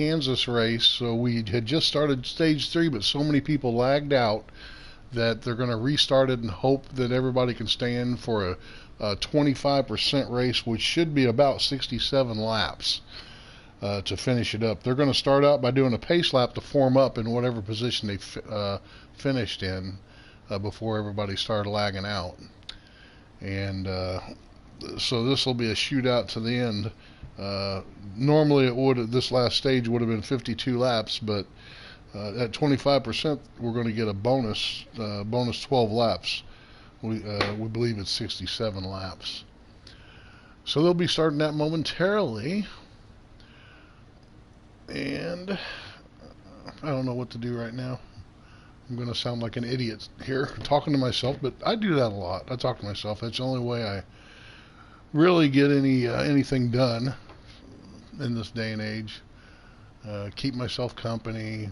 Kansas race. So we had just started stage 3, but so many people lagged out that they're going to restart it and hope that everybody can stay in for a 25% race, which should be about 67 laps to finish it up. They're going to start out by doing a pace lap to form up in whatever position they finished in before everybody started lagging out. And so this will be a shootout to the end. Normally this last stage would have been 52 laps, but at 25%, we're going to get a bonus 12 laps. We believe it's 67 laps. So they'll be starting that momentarily. And I don't know what to do right now. I'm going to sound like an idiot here talking to myself, but I do that a lot. I talk to myself. That's the only way I really get anything done in this day and age. Keep myself company.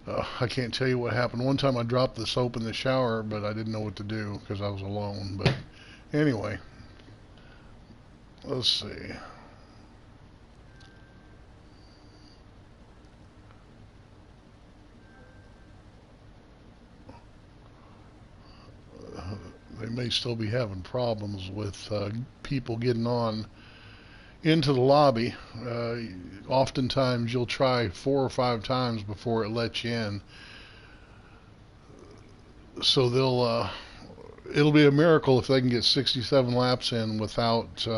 I can't tell you what happened. One time I dropped the soap in the shower, but I didn't know what to do because I was alone. But anyway, let's see. They may still be having problems with people getting on into the lobby. Oftentimes you'll try 4 or 5 times before it lets you in. So it'll be a miracle if they can get 67 laps in without 2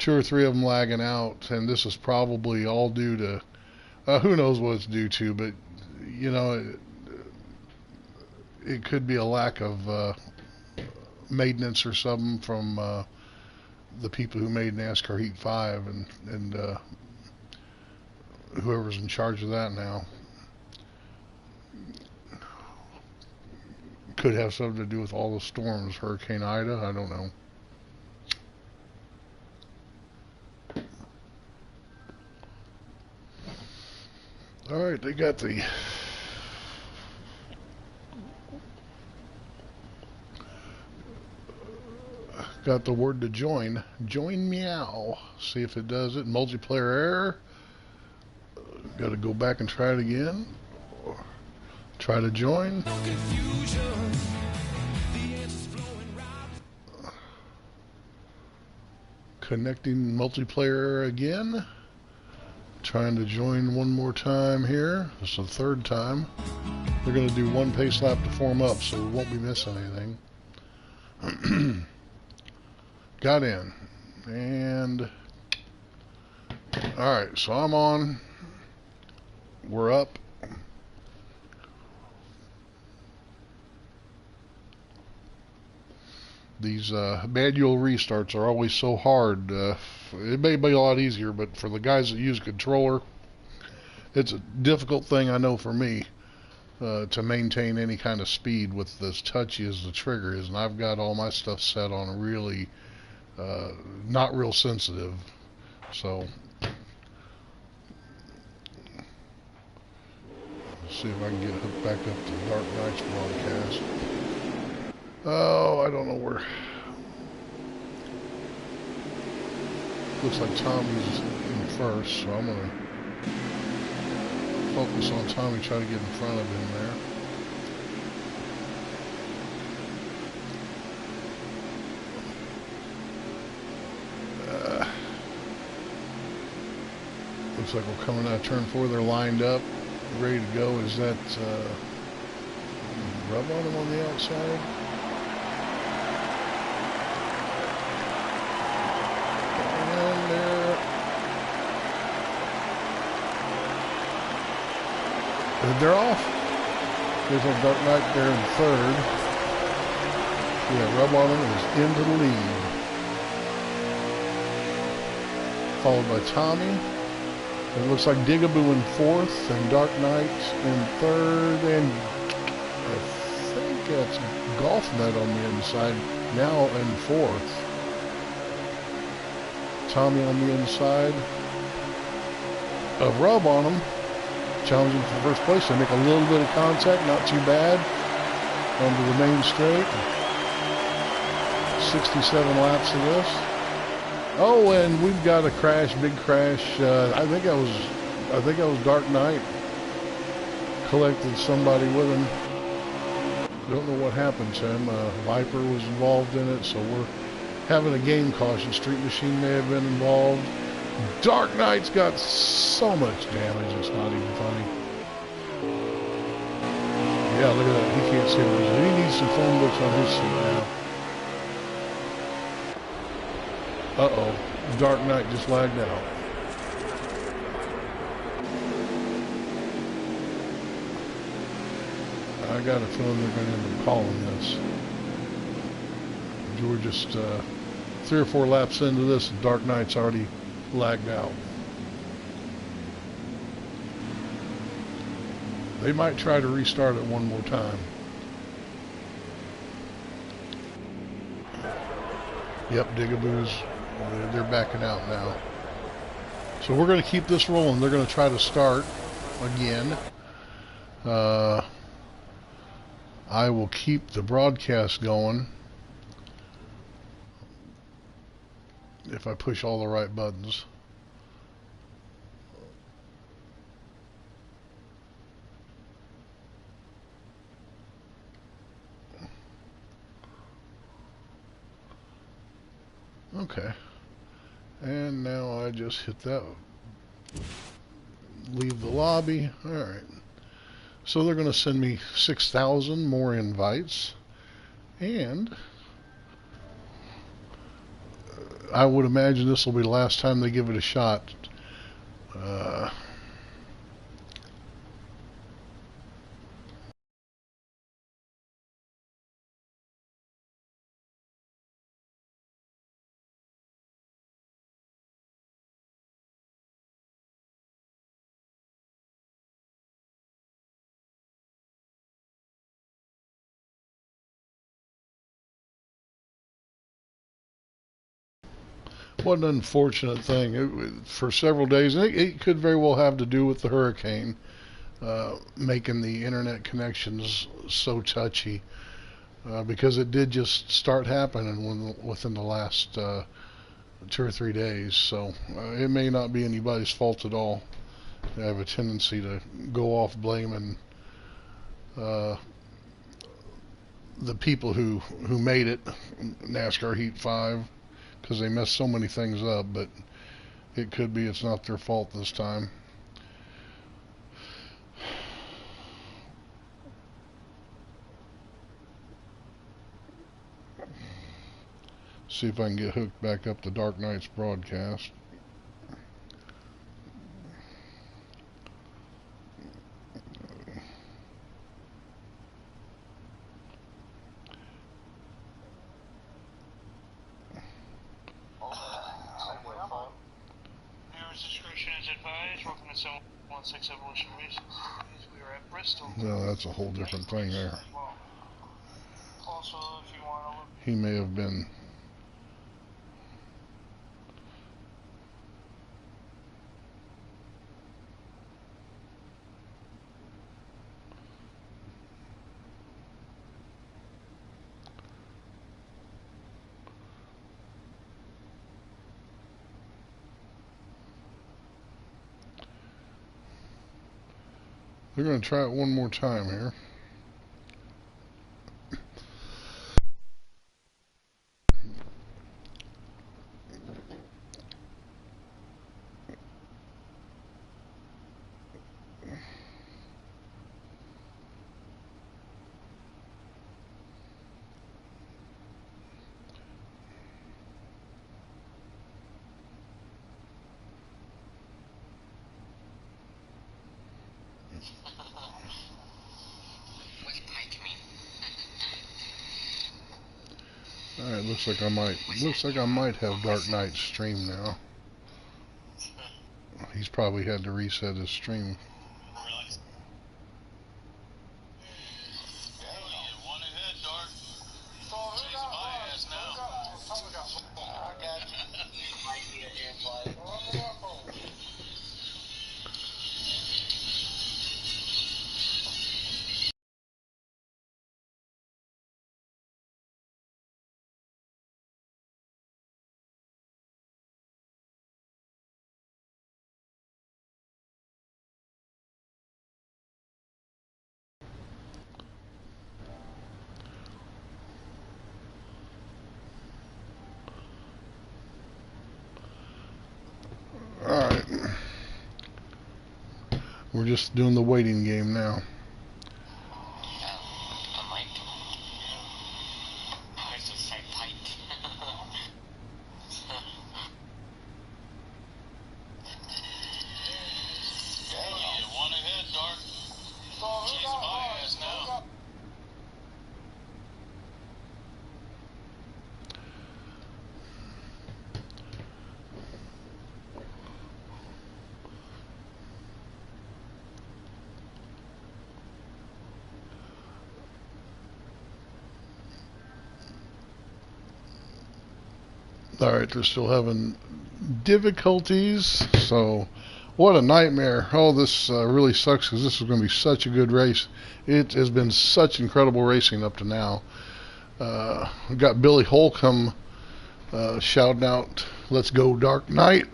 or 3 of them lagging out. And this is probably all due to who knows what it's due to, but you know, it could be a lack of maintenance or something from the people who made NASCAR Heat 5 and whoever's in charge of that now. Could have something to do with all the storms, Hurricane Ida, I don't know. Alright, they got the word to join. Join meow. See if it does it. Multiplayer error. Got to go back and try it again. Try to join. No confusion. The answer's flowing right. Connecting multiplayer error again. Trying to join one more time here. This is the 3rd time. They're going to do 1 pace lap to form up, so we won't be missing anything. Got in. And alright, so I'm on. We're up. These manual restarts are always so hard. It may be a lot easier, but for the guys that use a controller, it's a difficult thing, I know, for me to maintain any kind of speed with as touchy as the trigger is. And I've got all my stuff set on really not real sensitive. So let's see if I can get hooked back up to Dark Knight's broadcast. Oh, I don't know where. Looks like Tommy's in first, so I'm gonna focus on Tommy, try to get in front of him there. Looks like we're coming out of turn 4. They're lined up, ready to go. Is that rub on him on the outside? And they're off. There's a Dark Knight there in 3rd. Yeah, rub on him is into the lead. Followed by Tommy. It looks like Digaboo in 4th and Dark Knight in 3rd, and I think that's Golf Nut on the inside now in 4th. Tommy on the inside. A rub on him, challenging for first place. They make a little bit of contact, not too bad, onto the main straight. 67 laps of this. Oh, and we've got a crash, big crash. I think that was Dark Knight. Collected somebody with him. Don't know what happened to him. Viper was involved in it, so we're having a game caution. Street Machine may have been involved. Dark Knight's got so much damage, it's not even funny. Yeah, look at that. He can't see what he's doing. He needs some phone books on his seat now. Uh-oh. Dark Knight just lagged out. I got a feeling they're going to end up calling this. We're just 3 or 4 laps into this, and Dark Knight's already lagged out. They might try to restart it one more time. Yep, Digaboo's, they're backing out now. So we're going to keep this rolling. They're going to try to start again. I will keep the broadcast going if I push all the right buttons. Okay. And now I just hit that. Leave the lobby. Alright. So they're going to send me 6,000 more invites. And I would imagine this will be the last time they give it a shot. What an unfortunate thing. For several days, it could very well have to do with the hurricane, making the internet connections so touchy, because it did just start happening within the last 2 or 3 days. So it may not be anybody's fault at all. I have a tendency to go off blaming the people who made it, NASCAR Heat 5, because they messed so many things up, but it could be it's not their fault this time. See if I can get hooked back up to Dark Knight's broadcast. No, that's a whole different thing there. He may have been. They're going to try it one more time here. Alright, looks like I might have Dark Knight stream now. He's probably had to reset his stream. We're just doing the waiting game now. Alright, they're still having difficulties, so what a nightmare. Oh, this really sucks because this is going to be such a good race. It has been such incredible racing up to now. We've got Billy Holcomb shouting out, "Let's go Dark Knight."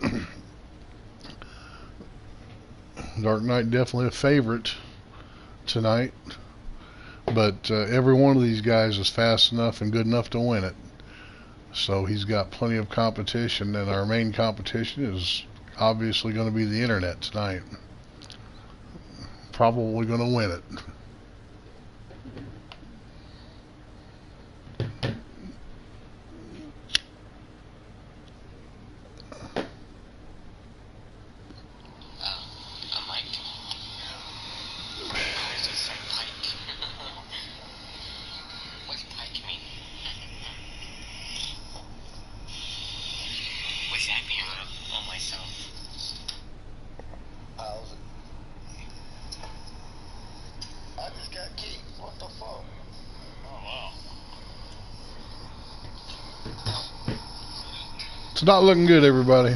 Dark Knight definitely a favorite tonight, but every one of these guys is fast enough and good enough to win it. So he's got plenty of competition, and our main competition is obviously going to be the internet tonight. Probably going to win it. It's not looking good, everybody.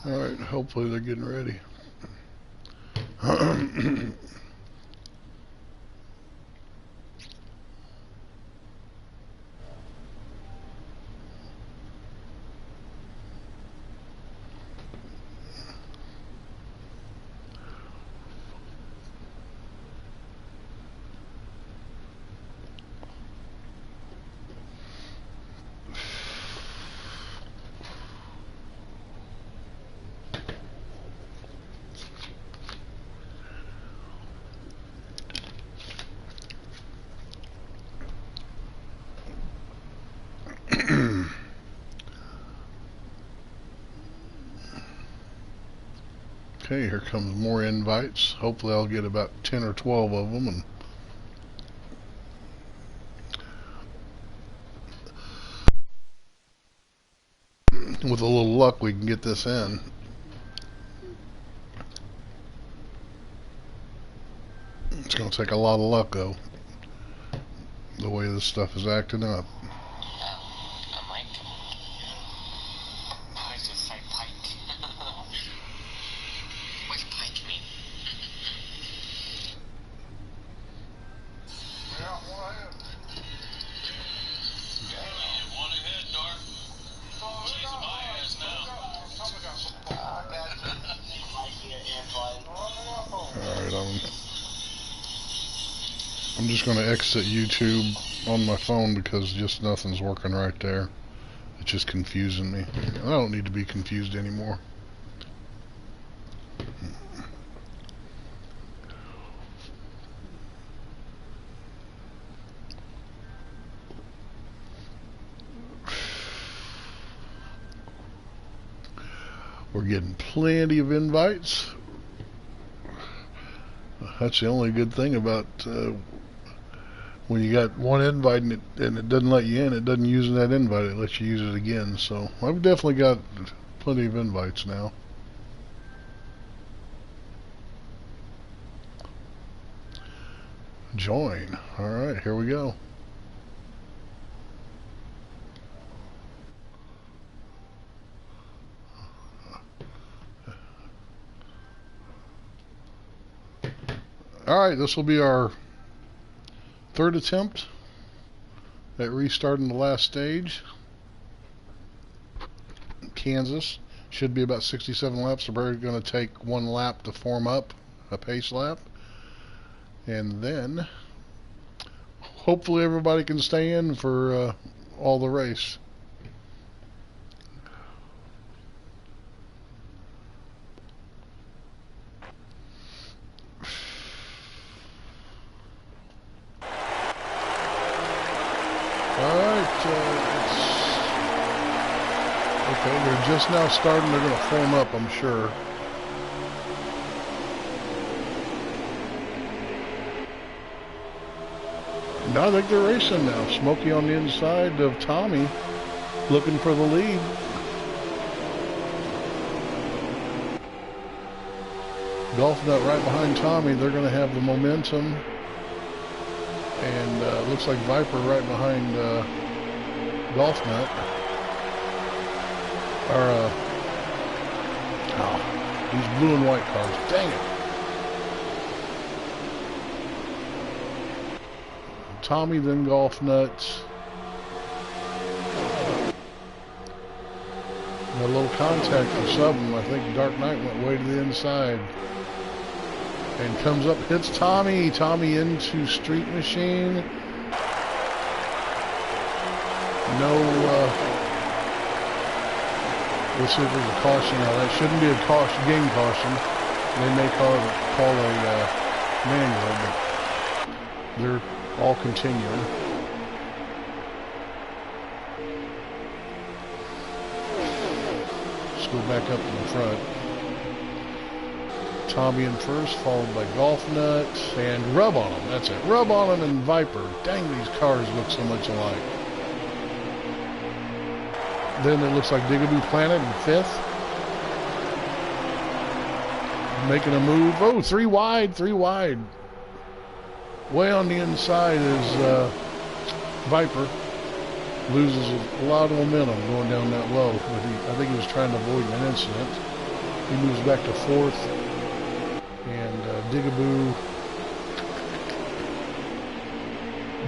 Alright, hopefully they're getting ready. Okay, here comes more invites. Hopefully I'll get about 10 or 12 of them, and with a little luck we can get this in. It's going to take a lot of luck, though, the way this stuff is acting up. Alright, I'm just going to exit YouTube on my phone because just nothing's working right there. It's just confusing me. I don't need to be confused anymore. We're getting plenty of invites. That's the only good thing about when you got one invite and it doesn't let you in, it doesn't use that invite, it lets you use it again. So I've definitely got plenty of invites now. Join. Alright, here we go. Alright, this will be our third attempt at restarting the last stage. Kansas. Should be about 67 laps. We're going to take one lap to form up, a pace lap. And then hopefully everybody can stay in for all the race. Okay, they're just now starting. They're going to form up, I'm sure. No, I think they're racing now. Smokey on the inside of Tommy, looking for the lead. Golf Nut right behind Tommy. They're going to have the momentum. And looks like Viper right behind Golf Nut. These blue and white cars. Dang it. Tommy, then Golf Nuts. Got a little contact for something. I think Dark Knight went way to the inside. And comes up, hits Tommy. Tommy into Street Machine. No, let's see if there's a caution now. That shouldn't be a caution, game caution. They may call a manual, but they're all continuing. Let's go back up to the front. Tommy in first, followed by Golf Nut and Rub on him. That's it. Rub on him and Viper. Dang, these cars look so much alike. Then it looks like Digaboo Planet in fifth. Making a move. Oh, three wide. Way on the inside is Viper. Loses a lot of momentum going down that low. But I think he was trying to avoid an incident. He moves back to fourth. And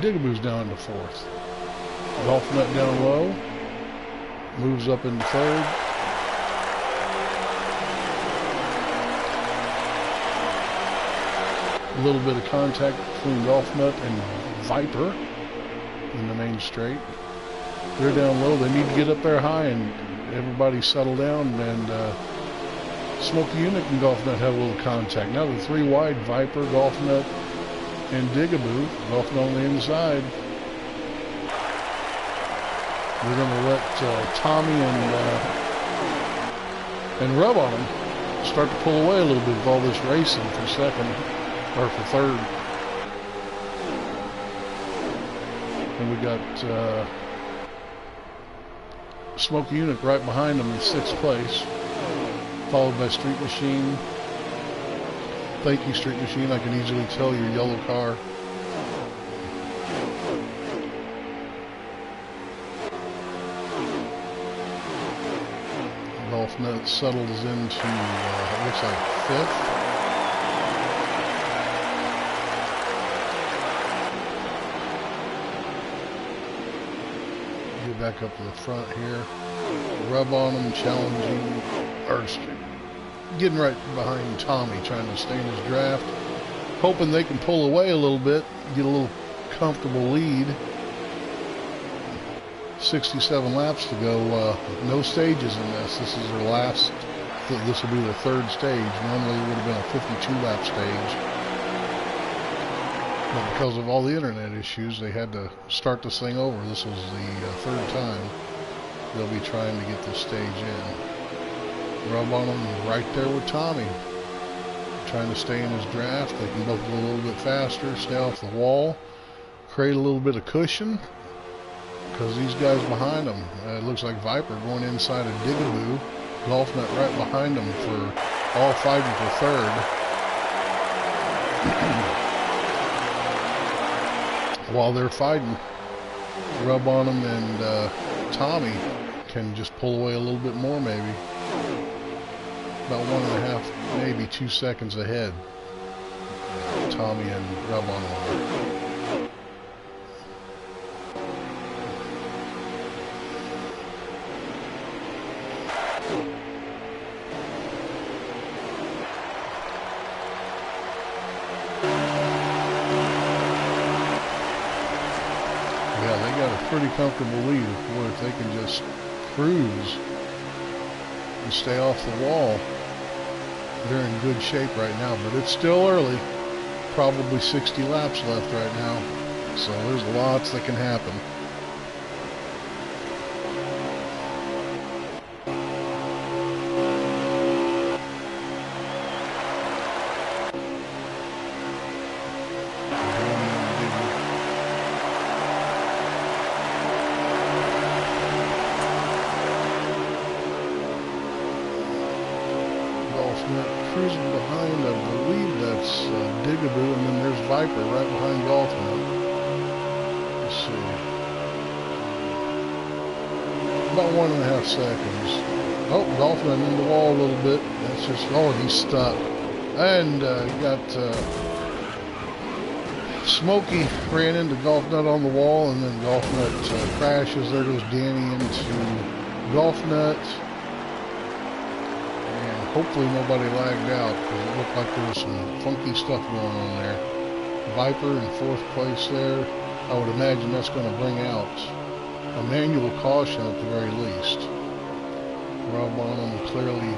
Digaboo's down to fourth. Golf Nut down low. Moves up into third. A little bit of contact between Golf Nut and Viper in the main straight. They're down low. They need to get up there high and everybody settle down. And Smokey Eunuch and Golf Nut have a little contact. Now the three wide, Viper, Golf Nut, and Digaboo. Golf Nut on the inside. We're going to let Tommy and Rub on him start to pull away a little bit with all this racing for second, or for third. And we got Smokey Eunuch right behind him in sixth place, followed by Street Machine. Thank you, Street Machine. I can easily tell your yellow car. Golf Nut settles into, it looks like fifth. Get back up to the front here. Rub on him, challenging, or getting right behind Tommy, trying to stay in his draft. Hoping they can pull away a little bit, get a little comfortable lead. 67 laps to go. No stages in this. This is their last. This will be their third stage. Normally it would have been a 52-lap stage. But because of all the internet issues, they had to start this thing over. This was the third time they'll be trying to get this stage in. Rub on him right there with Tommy. Trying to stay in his draft. They can both go a little bit faster, stay off the wall, create a little bit of cushion, because these guys behind them, it looks like Viper going inside of Digaboo, Golf Nut right behind them for all fighting for third. While they're fighting, Rub on them and Tommy can just pull away a little bit more maybe. About 1.5, maybe 2 seconds ahead. Tommy and Rub on them. Yeah, they got a pretty comfortable lead where if they can just cruise and stay off the wall, they're in good shape right now. But it's still early, probably 60 laps left right now, so there's lots that can happen. Cruising behind, I believe that's Digaboo, and then there's Viper right behind Golf Nut. Let's see. About 1.5 seconds. Oh, Golf Nut in the wall a little bit. That's just, oh, he's stuck. And got Smokey ran into Golf Nut on the wall, and then Golf Nut crashes. There goes Danny into Golf Nut. Hopefully nobody lagged out, because it looked like there was some funky stuff going on there. Viper in 4th place there. I would imagine that's going to bring out a manual caution at the very least. Rub on them clearly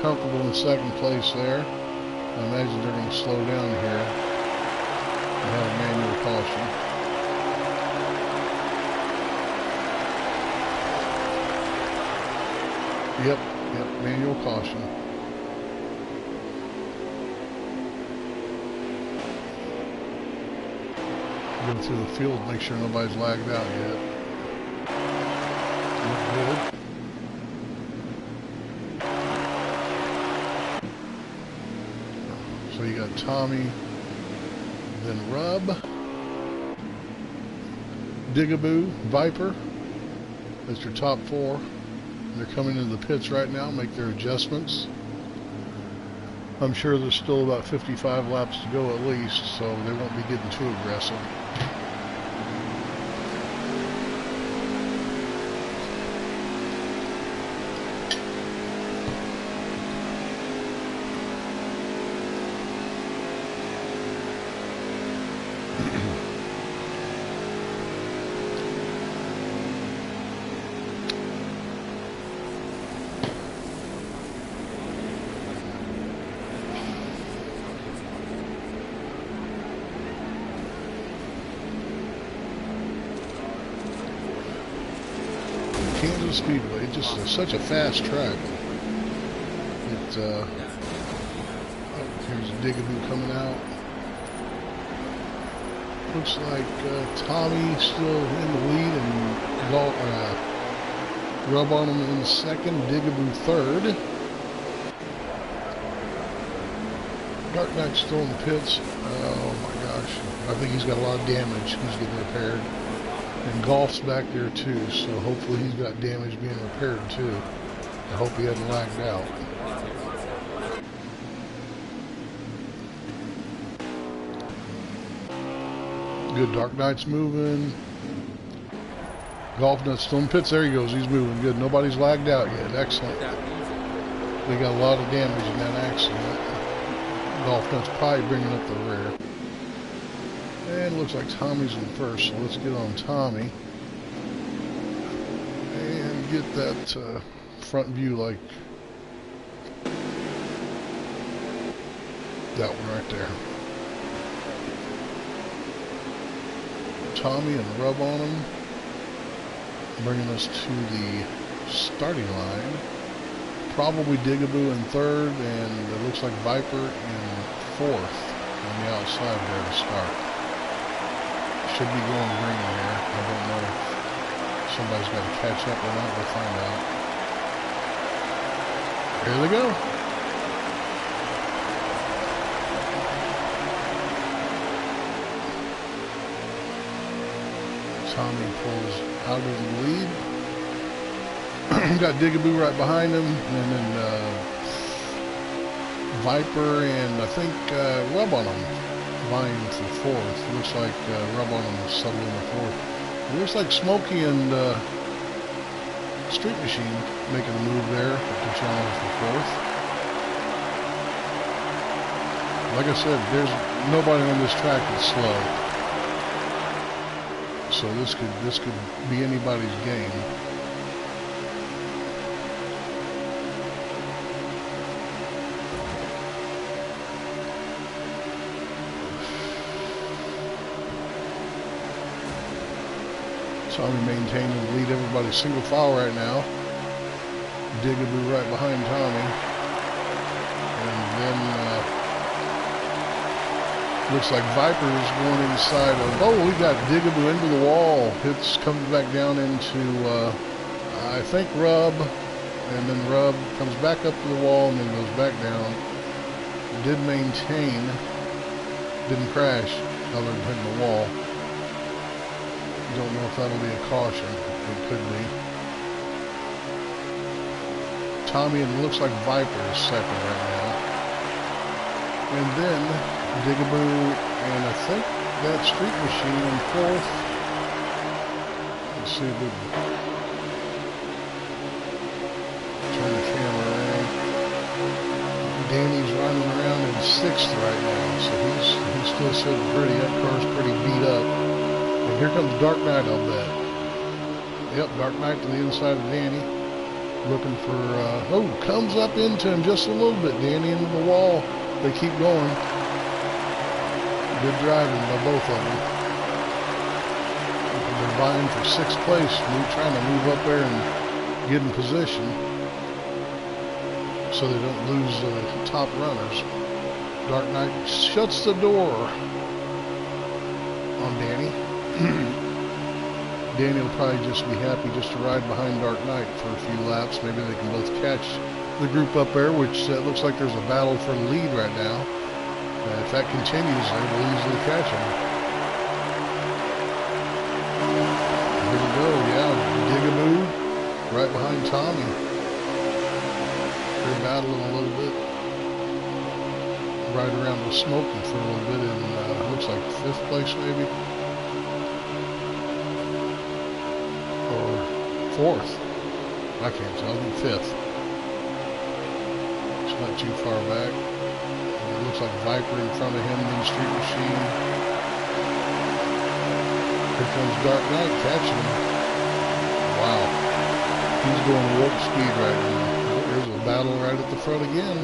comfortable in 2nd place there. I imagine they're going to slow down here and have a manual caution. Yep, manual caution. Go through the field, make sure nobody's lagged out yet. Look good. So you got Tommy, then Rub, Digaboo, Viper. That's your top 4. They're coming into the pits right now, make their adjustments. I'm sure there's still about 55 laps to go at least, so they won't be getting too aggressive. Kansas Speedway, just such a fast track. Oh, here's Digaboo coming out. Looks like Tommy still in the lead, and Rub on him in 2nd, Digaboo 3rd. Dark Knight's still in the pits. Oh my gosh, I think he's got a lot of damage. He's getting repaired. And Golf's back there too, so hopefully he's got damage being repaired too. I hope he hasn't lagged out. Good, Dark Knight's moving. Golf Nut's still in pits. There he goes, he's moving good. Nobody's lagged out yet. Excellent. They got a lot of damage in that accident. Golf Nut's probably bringing up the rear. And looks like Tommy's in 1st, so let's get on Tommy and get that front view like that one right there. Tommy and Rub on him, bringing us to the starting line. probably Digaboo in third, and it looks like Viper in fourth on the outside there to start. Should be going green here. I don't know if somebody's got to catch up or not. We'll find out. Here they go. Tommy pulls out of the lead. Got Digaboo right behind him, and then Viper and I think Rub on him vying for fourth. Looks like Rub on him is settling the fourth. It looks like Smokey and Street Machine making a move there to challenge for fourth. Like I said, there's nobody on this track that's slow. So this could be anybody's game. Tommy maintaining the lead, everybody's single file right now. Digaboo right behind Tommy. And then looks like Viper's going inside of, oh, we got Digaboo into the wall. Comes back down into, I think Rub, and then Rub comes back up to the wall and then goes back down. Did maintain, didn't crash other than hitting the wall. Don't know if that'll be a caution. It could be. Tommy, and it looks like Viper is second right now. And then Digaboo and I think that Street Machine in fourth. Let's see if we can turn the camera around. Danny's running around in sixth right now, so he's still sitting pretty. That car's pretty beat up. And here comes Dark Knight, I'll bet. Yep, Dark Knight to the inside of Danny. Looking for, oh, comes up into him just a little bit. Danny into the wall. They keep going. Good driving by both of them. They're vying for sixth place. We're trying to move up there and get in position so they don't lose the top runners. Dark Knight shuts the door on Danny. Danny will probably just be happy just to ride behind Dark Knight for a few laps. Maybe they can both catch the group up there, which looks like there's a battle for the lead right now. If that continues, they will easily catch him. Here we go, yeah, Digaboo right behind Tommy. They're battling a little bit. Right around with Smokey for a little bit in, looks like fifth place maybe. Or fourth. I can't tell, I think fifth. It's not too far back. It looks like Viper in front of him, then Street Machine. Here comes Dark Knight catching him. Wow. He's going warp speed right now. There's a battle right at the front again.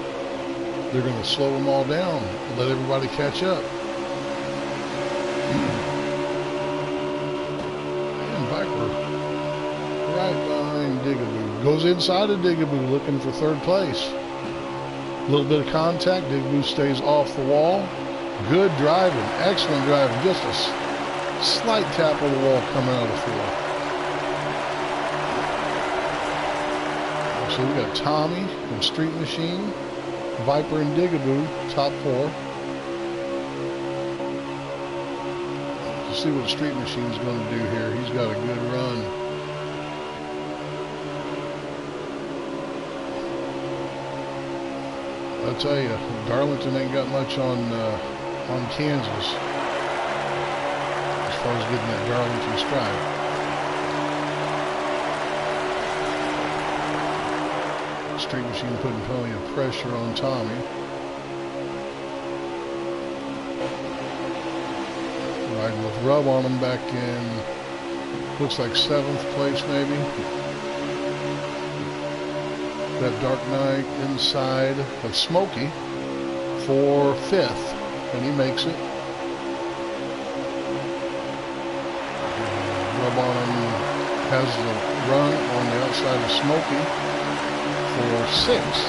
They're going to slow them all down and let everybody catch up. And Viper right behind Digaboo. Goes inside of Digaboo looking for third place. A little bit of contact. Digaboo stays off the wall. Good driving. Excellent driving. Just a slight tap of the wall coming out of fourth. So we got Tommy and Street Machine, Viper and Digaboo, top four. Let's see what Street Machine's going to do here. He's got a good run. I'll tell you, Darlington ain't got much on Kansas as far as getting that Darlington stripe. Street Machine putting plenty of pressure on Tommy. Riding with Rub on him back in, looks like seventh place maybe. That Dark Knight inside of Smokey for fifth, and he makes it. Rub on him has the run on the outside of Smokey for 6th.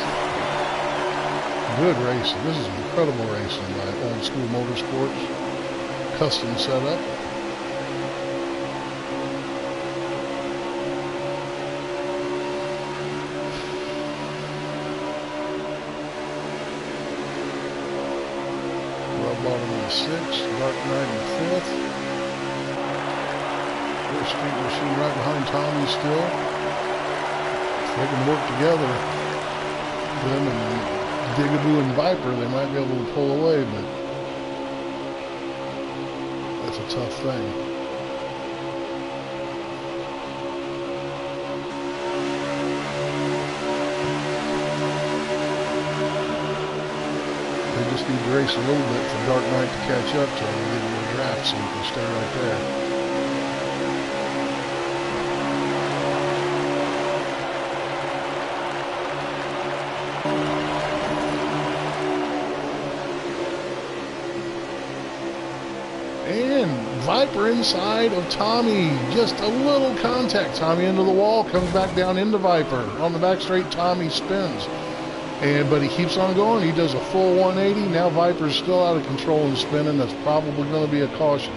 Good racing. This is incredible racing by Old School Motorsports. Custom setup. Bottom in 6th, Dark Knight in 5th. There's Street Machine right behind Tommy still. If they can work together, them and Digaboo and Viper, they might be able to pull away, but that's a tough thing. They just need to race a little bit for Dark Knight to catch up to him and get into the draft so he can stay right there. And Viper inside of Tommy. Just a little contact. Tommy into the wall, comes back down into Viper. On the back straight, Tommy spins. But he keeps on going. He does a full 180. Now Viper's still out of control and spinning. That's probably going to be a caution.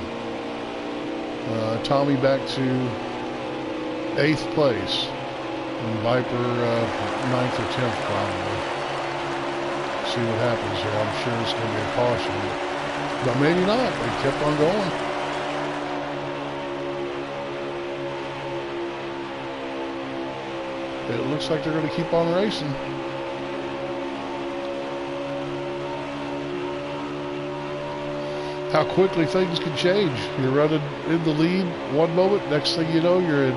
Tommy back to 8th place. And Viper 9th or 10th probably. See what happens here. I'm sure it's going to be a caution. But maybe not. They kept on going. It looks like they're going to keep on racing. How quickly things can change. You're running in the lead one moment, next thing you know, you're in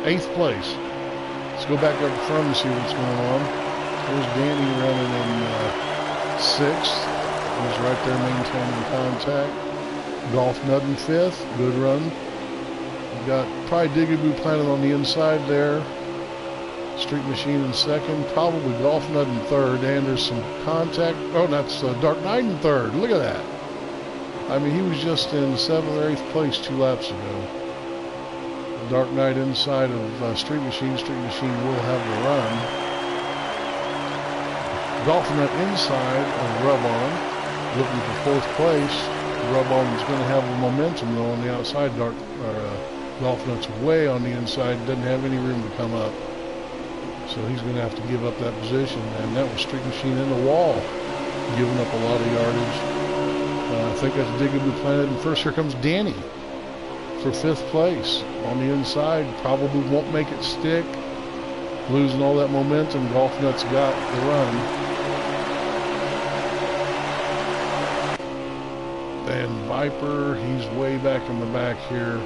8th place. Let's go back up front and see what's going on. There's Danny running in 6th. He's right there maintaining contact. Golf Nut in 5th. Good run. We've got probably Digaboo planted on the inside there. Street Machine in 2nd, probably Golf Nut in 3rd, and there's some contact. Oh, that's Dark Knight in 3rd. Look at that. I mean, he was just in 7th or 8th place 2 laps ago. Dark Knight inside of Street Machine. Street Machine will have the run. Golf Nut inside of Rub-On, looking for 4th place. Rub-On is going to have the momentum though on the outside. Golf Nut's way on the inside, doesn't have any room to come up. So he's going to have to give up that position. And that was Street Machine in the wall, giving up a lot of yardage. I think that's Digaboo planted. And first, here comes Danny for 5th place. On the inside, probably won't make it stick. Losing all that momentum. Golf Nut's got the run. And Viper, he's way back in the back here.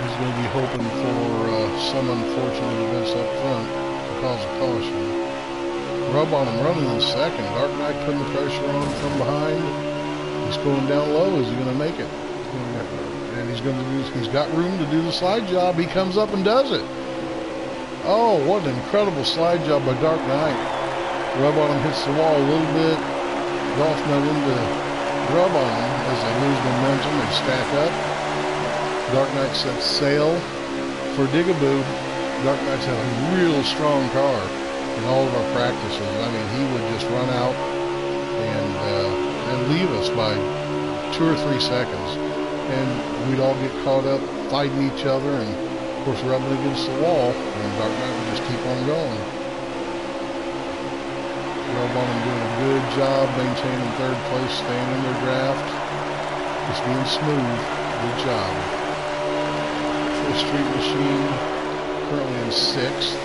He's going to be hoping for some unfortunate events up front to cause a caution. Rub-On him running in 2nd. Dark Knight putting the pressure on him from behind. He's going down low. Is he going to make it? And he's got room to do the slide job. He comes up and does it. Oh, what an incredible slide job by Dark Knight. Rub-On him hits the wall a little bit. Golf Nut into Rub-On him as they lose momentum and stack up. Dark Knight sets sail for Digaboo. Dark Knight's had a real strong car in all of our practices. I mean, he would just run out and leave us by 2 or 3 seconds. And we'd all get caught up fighting each other and, of course, rubbing against the wall. And Dark Knight would just keep on going. Rub-On him doing a good job maintaining 3rd place, staying in their draft. Just being smooth. Good job. Street Machine currently in 6th.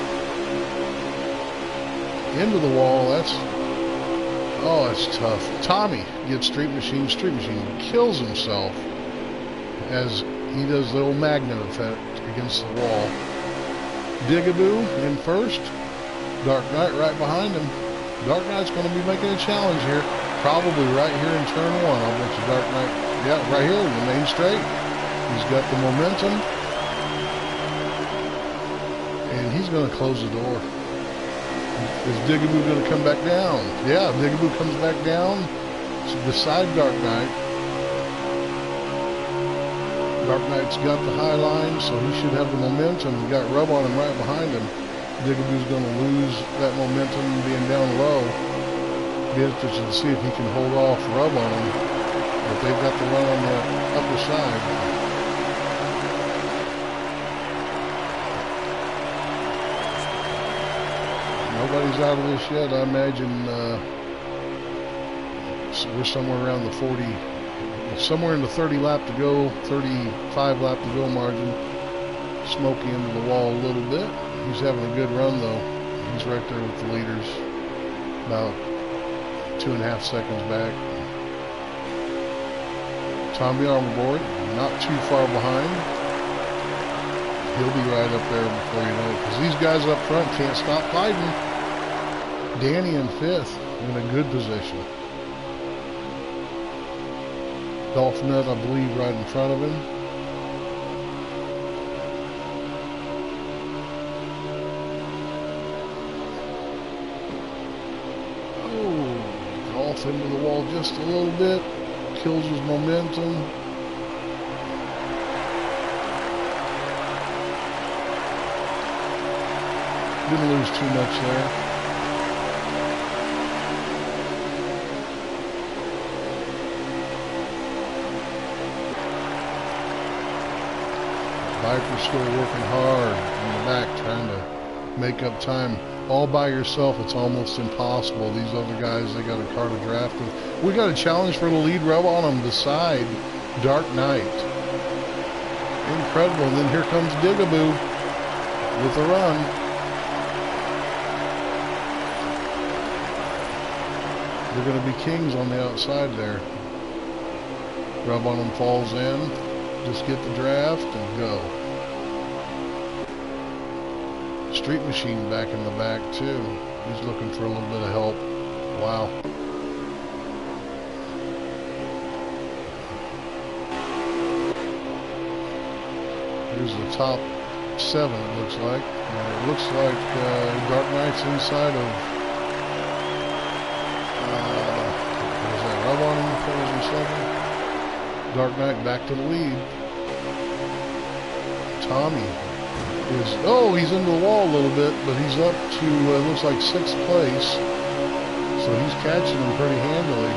Into the wall. That's tough. Tommy gets Street Machine. Street Machine kills himself as he does the old magnet effect against the wall. Digaboo in 1st. Dark Knight right behind him. Dark Knight's going to be making a challenge here. Probably right here in turn 1. I'll bet you Dark Knight. Yeah, right here in the main straight. He's got the momentum. And he's going to close the door. Is Digaboo going to come back down? Yeah, Digaboo comes back down beside Dark Knight. Dark Knight's got the high line, so he should have the momentum. He got rub on him right behind him. Digaboo's going to lose that momentum being down low. Be interested to see if he can hold off rub on him. But they've got the run on the upper side. Nobody's out of this yet. I imagine we're somewhere around the 40, somewhere in the 30 lap to go, 35 lap to go margin. Smokey into the wall a little bit. He's having a good run though. He's right there with the leaders, about 2.5 seconds back. Tommy Armorboard, not too far behind. He'll be right up there before you know it, because these guys up front can't stop fighting. Danny in 5th, in a good position. Dolph Nut, I believe, right in front of him. Off into the wall just a little bit, kills his momentum. Didn't lose too much there. Viper's still working hard in the back, trying to make up time. All by yourself, it's almost impossible. These other guys, they got a car to draft with. We got a challenge for the lead rub on them, the side, Dark Knight. Incredible. And then here comes Digaboo with a run. They're going to be kings on the outside there. Rub on them falls in. Just get the draft and go. Street Machine back in the back too. He's looking for a little bit of help. Wow. Here's the top 7, it looks like. And it looks like Dark Knight's inside of what is that, rub on him, what was he second? Dark Knight back to the lead. Tommy is, he's into the wall a little bit, but he's up to, looks like 6th place. So he's catching them pretty handily.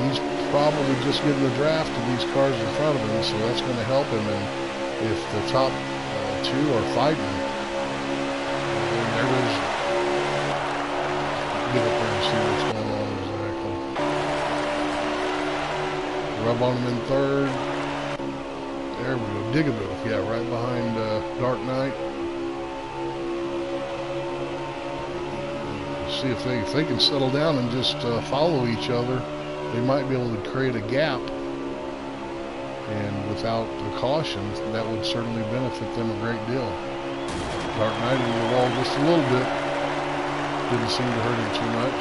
He's probably just getting the draft of these cars in front of him, so that's going to help him. And if the top 2 are fighting, there is, get up there and see what's going on exactly. Rub on him in 3rd. There we go, Digaboo, yeah, right behind Dark Knight. See if they can settle down and just follow each other, they might be able to create a gap. And without the caution, that would certainly benefit them a great deal. Dark Knight into the wall just a little bit. Didn't seem to hurt him too much.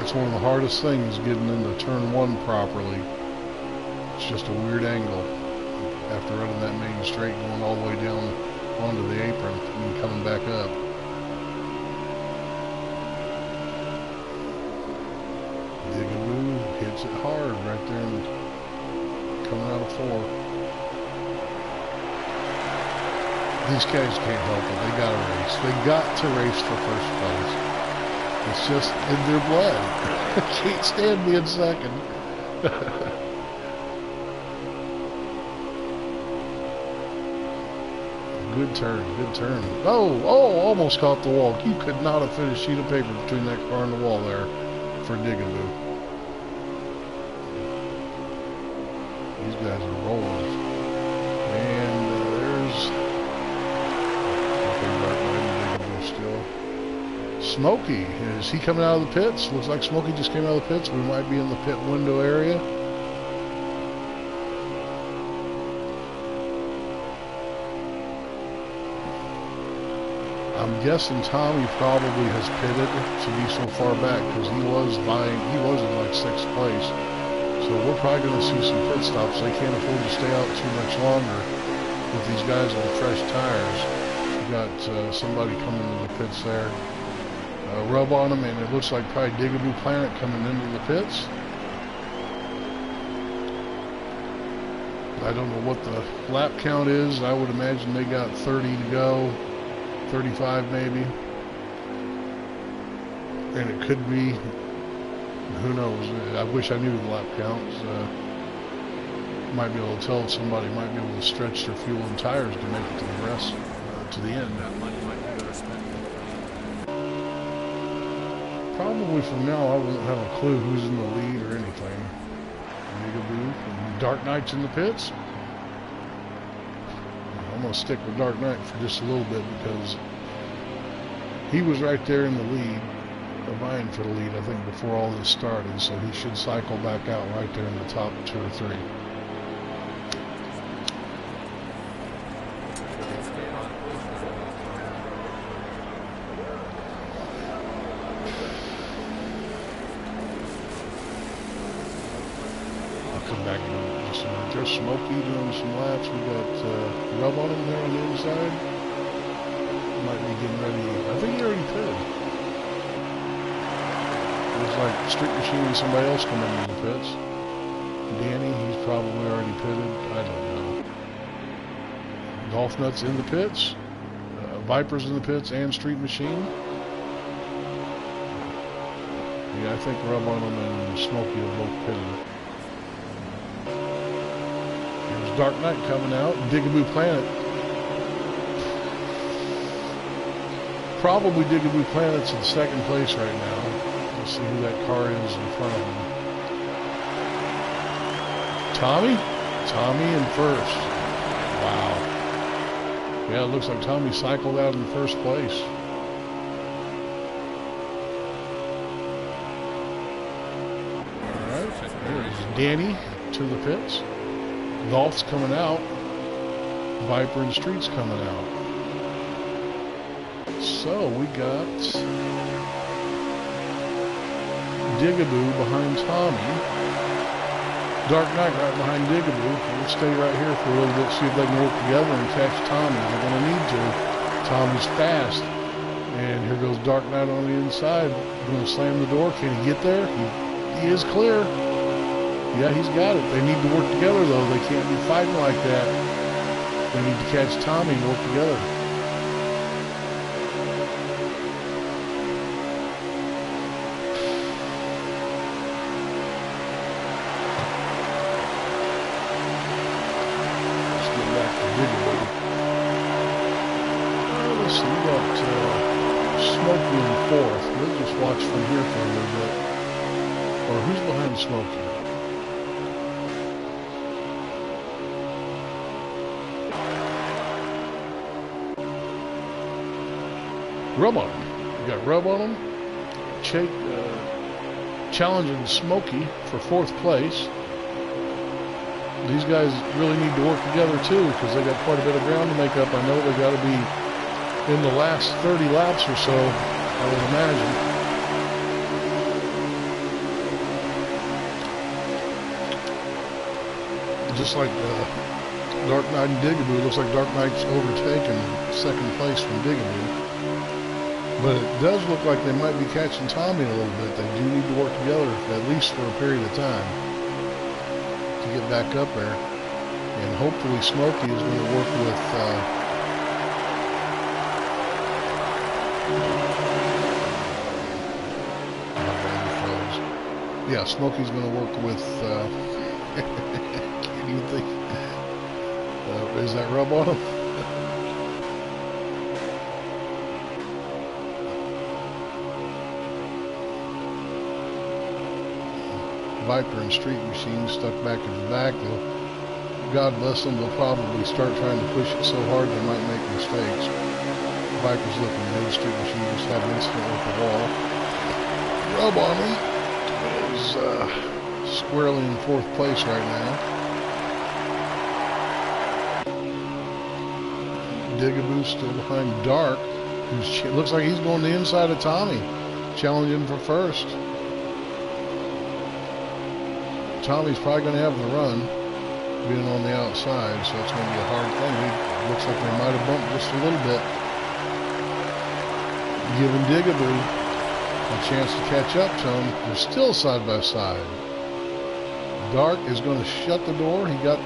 It's one of the hardest things, getting into turn 1 properly. It's just a weird angle after running that main straight, going all the way down onto the apron and coming back up. Digaboo hits it hard right there and coming out of 4. These guys can't help it. They gotta race. They got to race for 1st place. It's just in their blood. Can't stand being second. Good turn, good turn. Almost caught the wall. You could not have fit a sheet of paper between that car and the wall there for Digaboo. These guys are rolling. And there's Digaboo still. Smokey, is he coming out of the pits? Looks like Smokey just came out of the pits. We might be in the pit window area. I'm guessing Tommy probably has pitted to be so far back, because he was in like 6th place. So we're probably going to see some pit stops. They can't afford to stay out too much longer with these guys on fresh tires. We got somebody coming into the pits there. Rub on them, and it looks like probably Digaboo Planet coming into the pits. I don't know what the lap count is. I would imagine they got 30 to go, 35 maybe. And it could be, who knows? I wish I knew the lap counts. Might be able to tell if somebody might be able to stretch their fuel and tires to make it to the rest, to the end. That money might be better spent. Probably from now I won't have a clue who's in the lead or anything. Dark Knight's in the pits. I'm going to stick with Dark Knight for just a little bit because he was right there in the lead, vying for the lead, I think, before all this started, so he should cycle back out right there in the top 2 or 3. Back in just a minute. There's Smokey doing some laps. We got Rub on him there on the inside. Might be getting ready. I think he already pitted. Looks like Street Machine and somebody else coming in the pits. Danny, he's probably already pitted. I don't know. Golf Nuts in the pits. Viper's in the pits and Street Machine. Yeah, I think Rub on him and Smokey are both pitted. Dark Knight coming out. Digaboo Planet. Probably Digaboo Planet's in second place right now. Let's see who that car is in front of him. Tommy? Tommy in first. Wow. Yeah, it looks like Tommy cycled out in first place. Alright, there's Danny to the pits. Golf's coming out. Viper and Street's coming out. So we got Digaboo behind Tommy. Dark Knight right behind Digaboo. We'll stay right here for a little bit, see if they can work together and catch Tommy. They're going to need to. Tommy's fast. And here goes Dark Knight on the inside. Going to slam the door. Can he get there? He is clear. Yeah, he's got it. They need to work together, though. They can't be fighting like that. They need to catch Tommy and work together. Let's get back to Digaboo. Let's see, we got Smokey in fourth. We'll just watch from here for a little bit. Or who's behind Smokey? Rub on him. We got Rub on him. Challenging Smokey for fourth place. These guys really need to work together too because they got quite a bit of ground to make up. I know they got to be in the last 30 laps or so, I would imagine. Just like Dark Knight and Digaboo, looks like Dark Knight's overtaken second place from Digaboo. But it does look like they might be catching Tommy a little bit. They do need to work together, at least for a period of time, to get back up there. And hopefully Smokey is going to work with... yeah, Smokey's going to work with... can't even think. Is that Rub on him? Viper and Street Machine stuck back in the back. God bless them, they'll probably start trying to push it so hard they might make mistakes. Viper's looking good. Street Machine just had an incident with the wall. Rub on him is squarely in fourth place right now. Digaboo still behind Dark, who looks like he's going the inside of Tommy, challenging for first. Tommy's probably going to have the run, being on the outside, so it's going to be a hard thing. It looks like they might have bumped just a little bit, giving Digaboo a chance to catch up to him. They're still side by side. Dark is going to shut the door. He got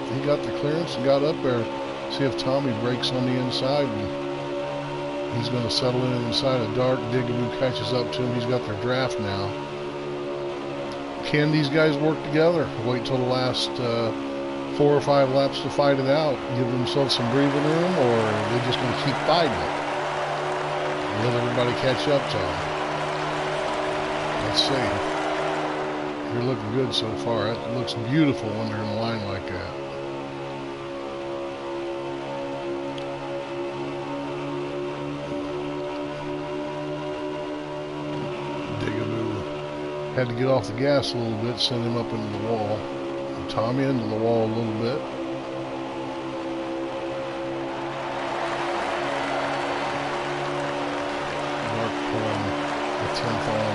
the clearance and got up there. See if Tommy breaks on the inside, and he's going to settle in inside of Dark. Digaboo catches up to him. He's got their draft now. Can these guys work together? Wait till the last 4 or 5 laps to fight it out, give themselves some breathing room, or are they just going to keep fighting it? Let everybody catch up to them. Let's see. You're looking good so far. It looks beautiful when they're in a line like that. Digaboo had to get off the gas a little bit, send him up into the wall. Tommy into the wall a little bit. Mark pulling the 10th on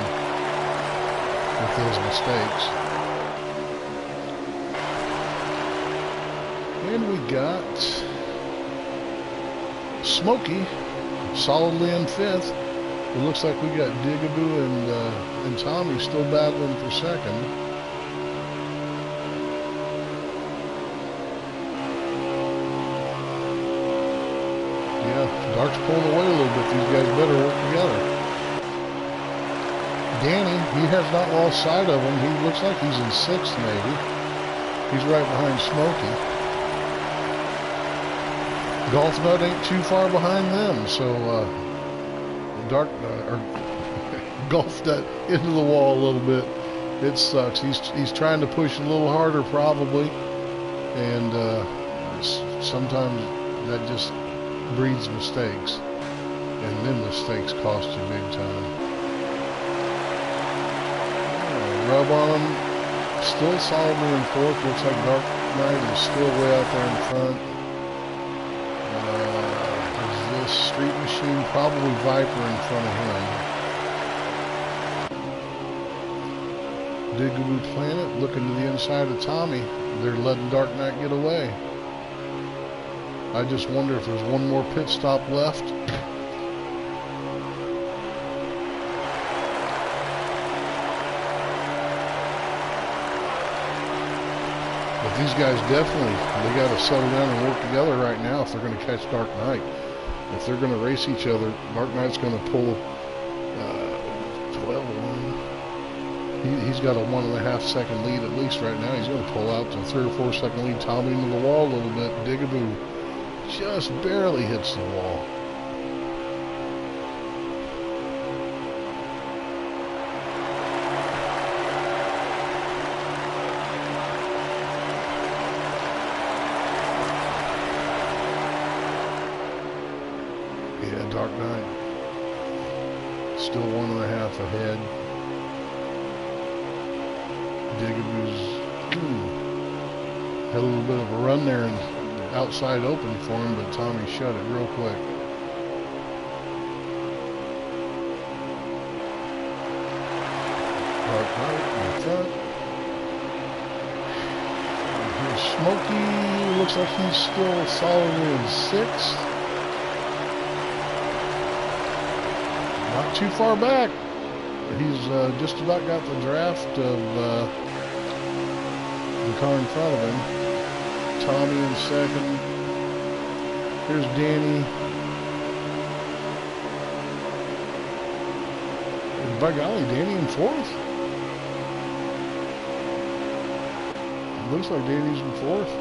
with those mistakes. And we got Smokey solidly in 5th. It looks like we got Digaboo and Tommy still battling for 2nd. Dark's pulling away a little bit. These guys better work together. Danny, he has not lost sight of him. He looks like he's in 6th maybe. He's right behind Smokey. Golf Nut ain't too far behind them, so Dark or Golf Nut into the wall a little bit. It sucks. He's trying to push a little harder probably, and sometimes that just breeds mistakes, and then mistakes cost you big time. Rub on him, still solidly in 4th. Looks like Dark Knight is still way out there in front. Is this Street Machine? Probably Viper in front of him. Digaboo Planet looking to the inside of Tommy. They're letting Dark Knight get away. I just wonder if there's one more pit stop left. But these guys definitely, they got to settle down and work together right now if they're going to catch Dark Knight. If they're going to race each other, Dark Knight's going to pull 12. He's got a 1.5 second lead at least right now. He's going to pull out to 3 or 4 second lead. Tommy into the wall a little bit. Digaboo just barely hits the wall. Yeah, Dark Knight still 1.5 ahead. Digaboo's had a little bit of a run there and outside open for him, but Tommy shut it real quick. Dark Knight in front. And here's Smokey. Looks like he's still solidly in 6th. Not too far back. He's just about got the draft of the car in front of him. Tommy in 2nd. Here's Danny. And by golly, Danny in 4th. It looks like Danny's in 4th.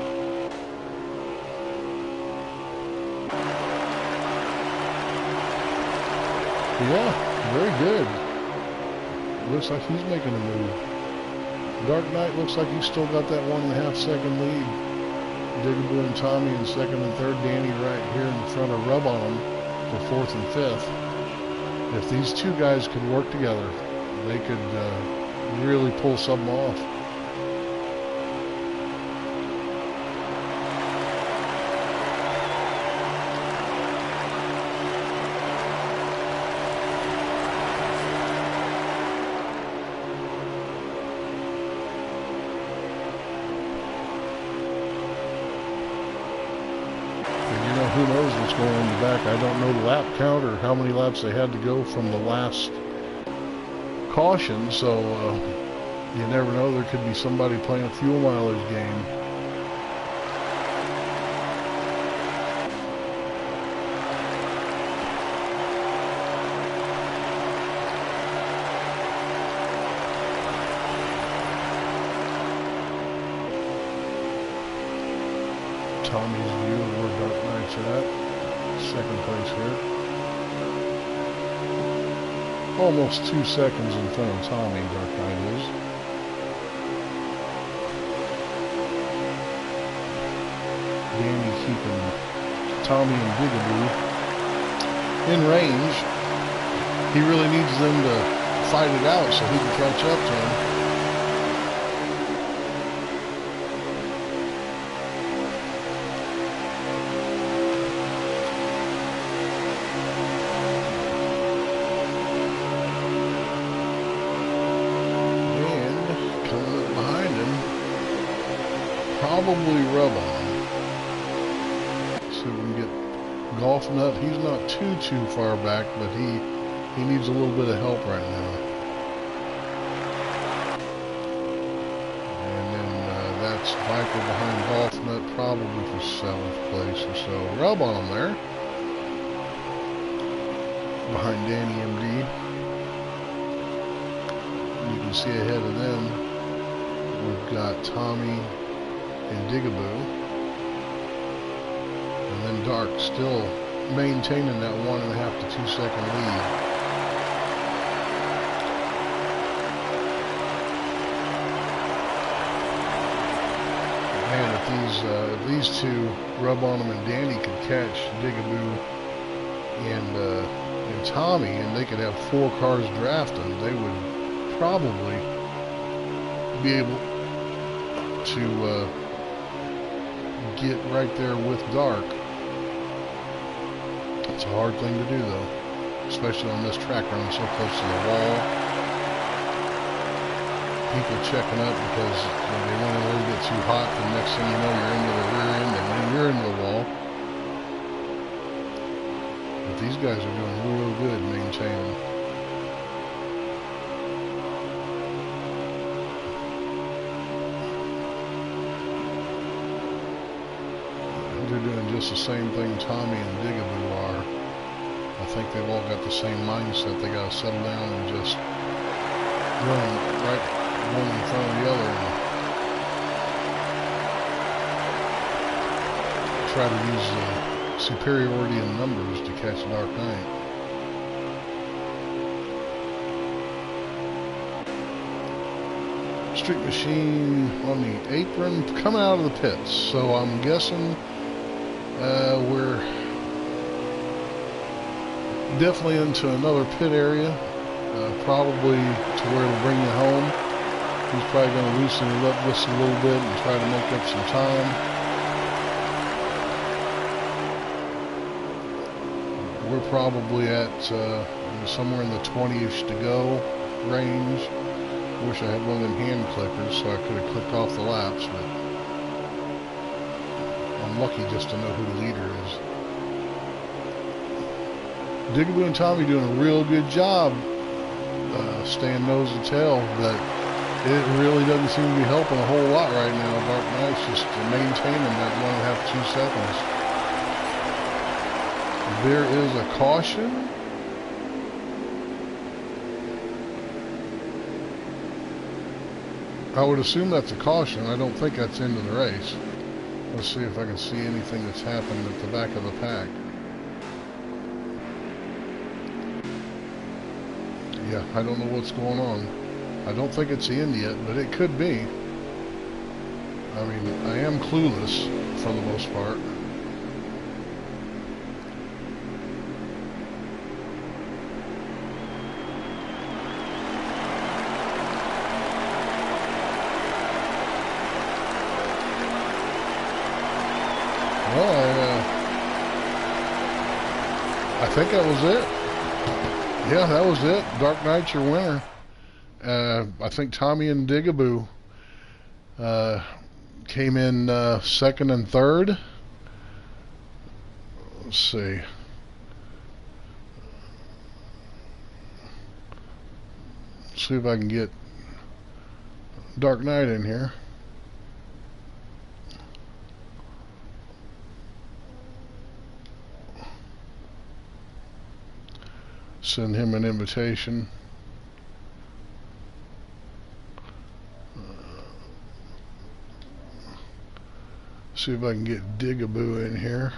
Yeah, very good. Looks like he's making a move. Dark Knight looks like he's still got that 1.5 second lead. Digaboo and Tommy in 2nd and 3rd. Danny right here in front of Rub on him for 4th and 5th. If these two guys could work together, they could really pull something off. Who knows what's going on in the back. I don't know the lap count or how many laps they had to go from the last caution, so You never know, there could be somebody playing a fuel mileage game. Tommy's view of where Dark Knight's at. Second place here. Almost 2 seconds in front of Tommy, Dark Knight is. Danny keeping Tommy and Bigaboo in range. He really needs them to fight it out so he can catch up to him. Probably rub on. So we can get Golf Nut. He's not too far back, but he needs a little bit of help right now. And then that's Viper behind Golf Nut, probably for 7th place or so. Rub on him there. Behind Danny MD. You can see ahead of them, we've got Tommy and Digaboo, and then Dark still maintaining that 1.5 to 2 second lead. Man, if these two, Rub on them and Danny, could catch Digaboo and Tommy, and they could have 4 cars drafting, they would probably be able to get right there with Dark. It's a hard thing to do though, especially on this track running so close to the wall. People checking up because they went a little bit too hot, the next thing you know you're into the rear end and then you're into the wall. But these guys are doing real good maintaining. They're doing just the same thing Tommy and Digaboo are. I think they've all got the same mindset. They got to settle down and just run right one in front of the other and try to use superiority in numbers to catch Dark Knight. Street Machine on the apron coming out of the pits, so I'm guessing we're definitely into another pit area, probably to where it'll bring you home. He's probably going to loosen it up just a little bit and try to make up some time. We're probably at somewhere in the 20-ish to go range. Wish I had one of them hand clickers so I could have clicked off the laps, but I'm lucky just to know who the leader is. Digaboo and Tommy doing a real good job staying nose to tail, but it really doesn't seem to be helping a whole lot right now. Dark Knight's just maintaining that 1.5 to 2 seconds. There is a caution. I would assume that's a caution. I don't think that's into the race. Let's see if I can see anything that's happened at the back of the pack. Yeah, I don't know what's going on. I don't think it's the end yet, but it could be. I mean, I am clueless for the most part. Well, I think that was it. Yeah, that was it. Dark Knight's your winner. I think Tommy and Digaboo came in second and third. Let's see. See if I can get Dark Knight in here. Send him an invitation. See if I can get Digaboo in here.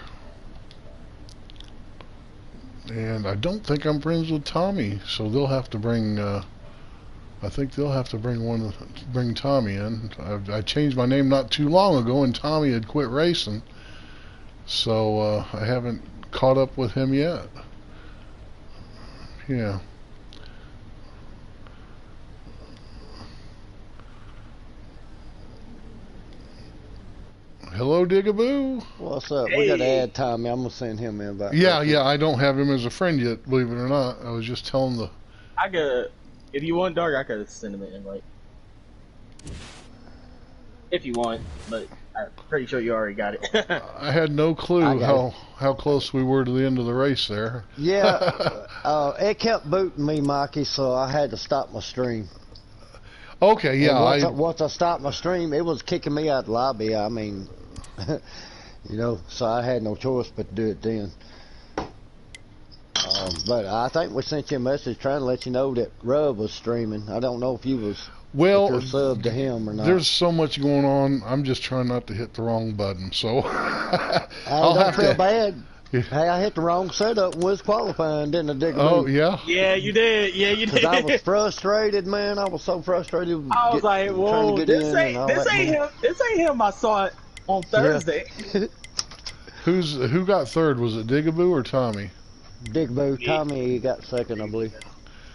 And I don't think I'm friends with Tommy, so they'll have to bring. I think they'll have to bring Tommy in. I changed my name not too long ago, and Tommy had quit racing, so I haven't caught up with him yet. Yeah. Hello, Digaboo. What's up? Hey. We got to add Tommy. I'm gonna send him in. Yeah, I don't have him as a friend yet, believe it or not. I was just telling the. I could, if you want Dark, I could send him an invite. If you want, but I'm pretty sure you already got it. I had no clue how close we were to the end of the race there. Yeah, it kept booting me, Mikey, so I had to stop my stream. Okay, yeah. And once I stopped my stream, it was kicking me out of the lobby. I mean, you know, so I had no choice but to do it then. But I think we sent you a message trying to let you know that Rub was streaming. I don't know if you was sub to him or not. There's so much going on. I'm just trying not to hit the wrong button. So I'll don't feel bad. Hey, I hit the wrong setup and was qualifying, didn't I, Dick? Oh, yeah? Yeah, you did. Yeah, you did. Because I was frustrated, man. I was so frustrated. I was like, whoa, this ain't him. I saw it on Thursday. Yeah. Who got third? Was it Digaboo or Tommy? Digaboo. Tommy got second, I believe.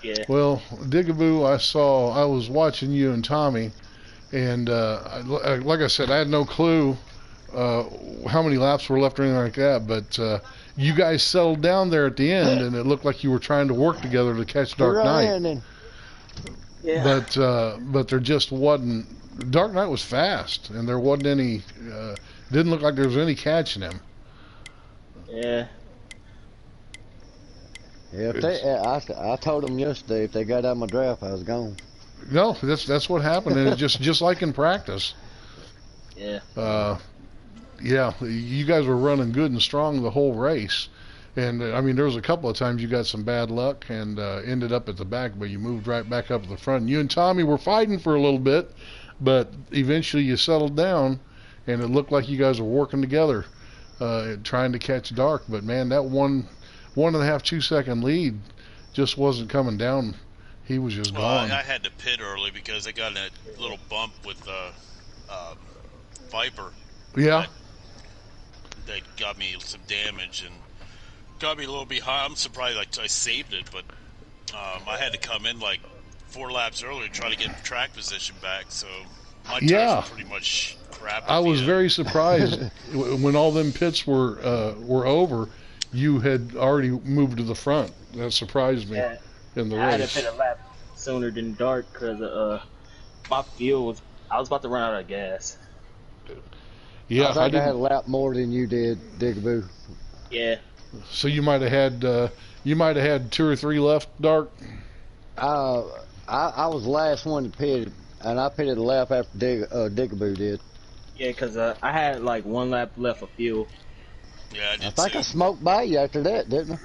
Yeah. Well, Digaboo, I was watching you and Tommy, and like I said, I had no clue how many laps were left or anything like that, but you guys settled down there at the end, and it looked like you were trying to work together to catch Dark Knight. Yeah. But there just wasn't. Dark Knight was fast, and there wasn't any. Didn't look like there was any catching him. Yeah. Yeah, I told them yesterday if they got out of my draft, I was gone. No, that's what happened, and it's just like in practice. Yeah. Yeah, you guys were running good and strong the whole race, and I mean there was a couple of times you got some bad luck and ended up at the back, but you moved right back up to the front. You and Tommy were fighting for a little bit, but eventually you settled down, and it looked like you guys were working together, trying to catch Dark. But man, that 1.5, 2 second lead just wasn't coming down. He was just gone. I had to pit early because I got in a little bump with Viper. Yeah. That got me some damage and got me a little behind. I'm surprised I saved it, but I had to come in like 4 laps earlier to try to get track position back. So my tires were pretty much crap. I was very surprised when all them pits were over. You had already moved to the front. That surprised me in the race. I had to pit a lap sooner than Dark because my fuel was. I was about to run out of gas. Yeah, I had a lap more than you did, Digaboo. Yeah. So you might have had 2 or 3 left, Dark. I was the last one to pit, and I pitted a lap after Digaboo did. Yeah, because I had like 1 lap left of fuel. Yeah, I did. I think I smoked by you after that, didn't I?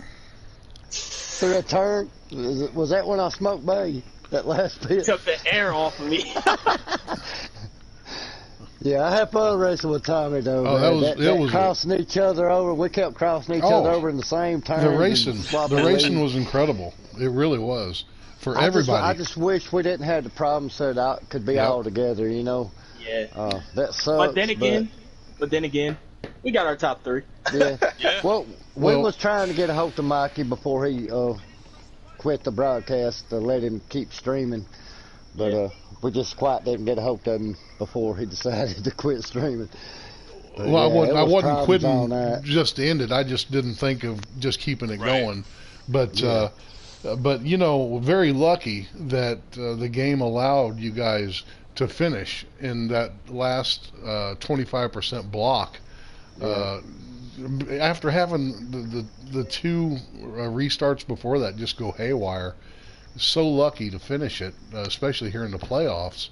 Through a turn. Was that when I smoked by you? That last pit? Took the air off of me. Yeah, I had fun racing with Tommy though. Oh, that was crossing each other over. We kept crossing each other over in the same turn. The racing was incredible. It really was for everybody. I just wish we didn't have the problem so that it could be all together. You know. Yeah. That sucks. But then again, we got our top 3. Yeah. Well, we was trying to get a hold of Mikey before he quit the broadcast to let him keep streaming, but we just quite didn't get a hold of him before he decided to quit streaming. But well, I wasn't quitting just to end it. I just didn't think of just keeping it going. But you know, very lucky that the game allowed you guys to finish in that last 25% block. After having the 2 restarts before that just go haywire, so lucky to finish it, especially here in the playoffs.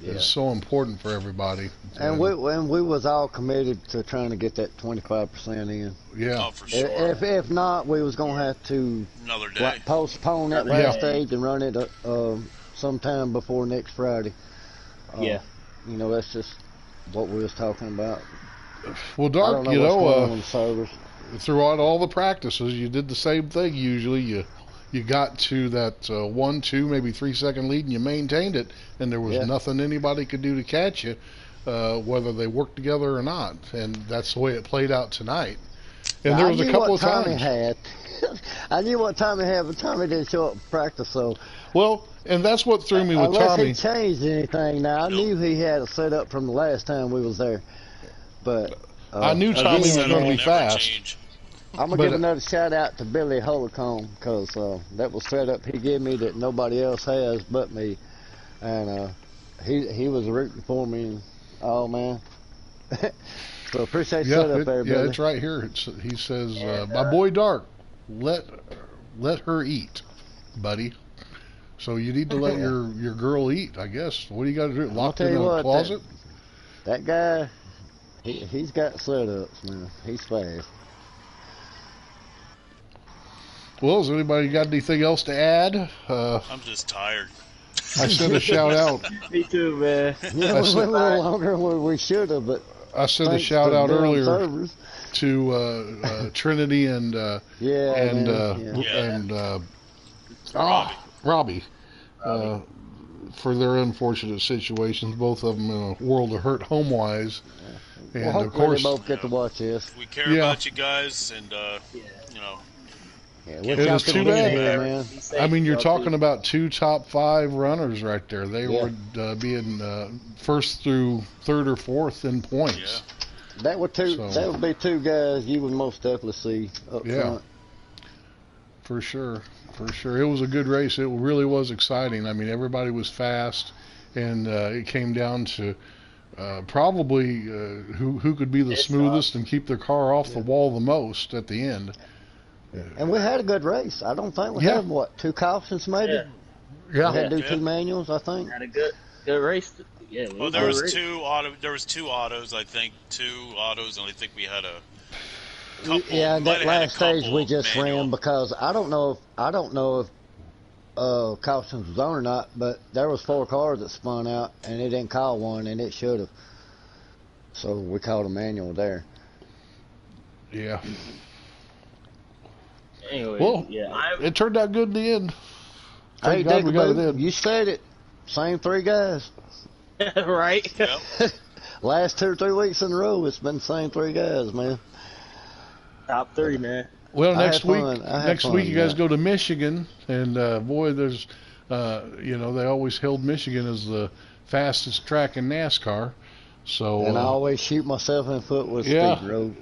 is so important for everybody. And we was all committed to trying to get that 25% in. Yeah. Oh, for sure. If not, we was gonna have to Another day. like postpone that last stage and run it sometime before next Friday. Yeah. You know, that's just what we was talking about. Well, I Dark, don't know you what's going on know, with the servers. throughout all the practices, you did the same thing. Usually, you got to that 1, 2, maybe 3 second lead, and you maintained it, and there was nothing anybody could do to catch you, whether they worked together or not. And that's the way it played out tonight. And there was a couple of times. I knew what Tommy had, but Tommy didn't show up for practice, so. Well, and that's what threw me with unless Tommy. He changed anything. Now I knew he had a setup from the last time we was there, but I knew Tommy was going to be fast. I'm gonna give another shout out to Billy Holcomb because that was set up he gave me that nobody else has but me, and he was rooting for me. And, oh man. So appreciate the setup there, Billy. Yeah, it's right here. He says, "My boy Dark, let her eat, buddy." So you need to let your girl eat, I guess. What do you got to do? Locked in a closet? That guy, he's got setups, man. He's fast. Well, has anybody got anything else to add? I'm just tired. I sent a shout out. Me too, man. Yeah, we went a little longer than we should have, but I sent a shout out earlier to Trinity and Robbie for their unfortunate situations. Both of them in a world of hurt home-wise. And well, of course, they both get to watch this. We care about you guys, and you know. It is too bad, man. I mean, you're talking about 2 top 5 runners right there. They would being first through 3rd or 4th in points. That would be 2 guys you would most definitely see up front. For sure. It was a good race. It really was exciting. I mean, everybody was fast, and it came down to probably who could be the smoothest and keep their car off the wall the most at the end. And we had a good race. I don't think we had, 2 cautions maybe? Yeah. We had to do 2 manuals, I think. Had a good race. Yeah. Well, there was 2 autos, I think. 2 autos, and I think we had a couple. Yeah, that last stage we just ran because I don't know if cautions was on or not, but there was 4 cars that spun out, and it didn't call one, and it should have. So we called a manual there. Yeah. Anyway, well, it turned out good in the end. Thank God we got it in. You said it. Same 3 guys. Right? Yep. Last 2 or 3 weeks in a row, it's been the same 3 guys, man. Top 3, man. Well, next week you guys go to Michigan, and boy, there's, they always held Michigan as the fastest track in NASCAR. So. And I always shoot myself in the foot with speed road.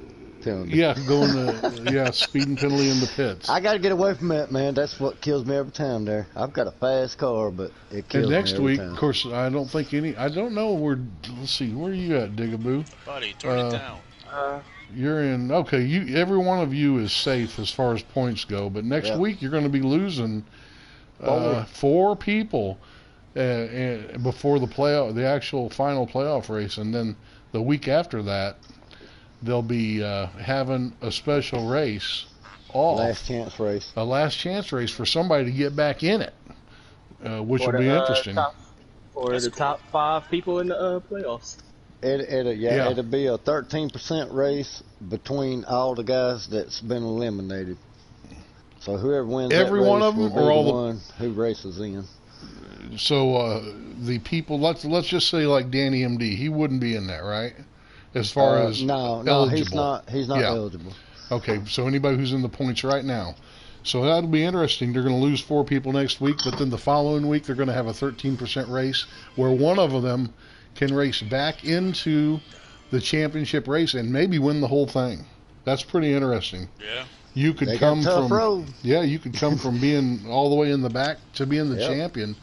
Yeah, going to speeding penalty in the pits. I got to get away from that, man. That's what kills me every time there. I've got a fast car, but it kills me every time. And next week, of course, I don't know where. Let's see, where are you at, Digaboo? Buddy, turn it down. You're in. Okay, every one of you is safe as far as points go, but next week you're going to be losing 4 people before the actual final playoff race, and then the week after that. They'll be having a special race off. Last chance race. A last chance race for somebody to get back in it, which will be interesting. For the top 5 people in the playoffs. It'll be a 13% race between all the guys that's been eliminated. So whoever wins every that race one of them, will or be all the one who races in. So the people, let's just say like Danny MD, he wouldn't be in that, right? As far as eligible. He's not eligible. Okay, so anybody who's in the points right now. So that'll be interesting. They're going to lose 4 people next week, but then the following week they're going to have a 13% race where one of them can race back into the championship race and maybe win the whole thing. That's pretty interesting. Yeah. You could come from being all the way in the back to being the champion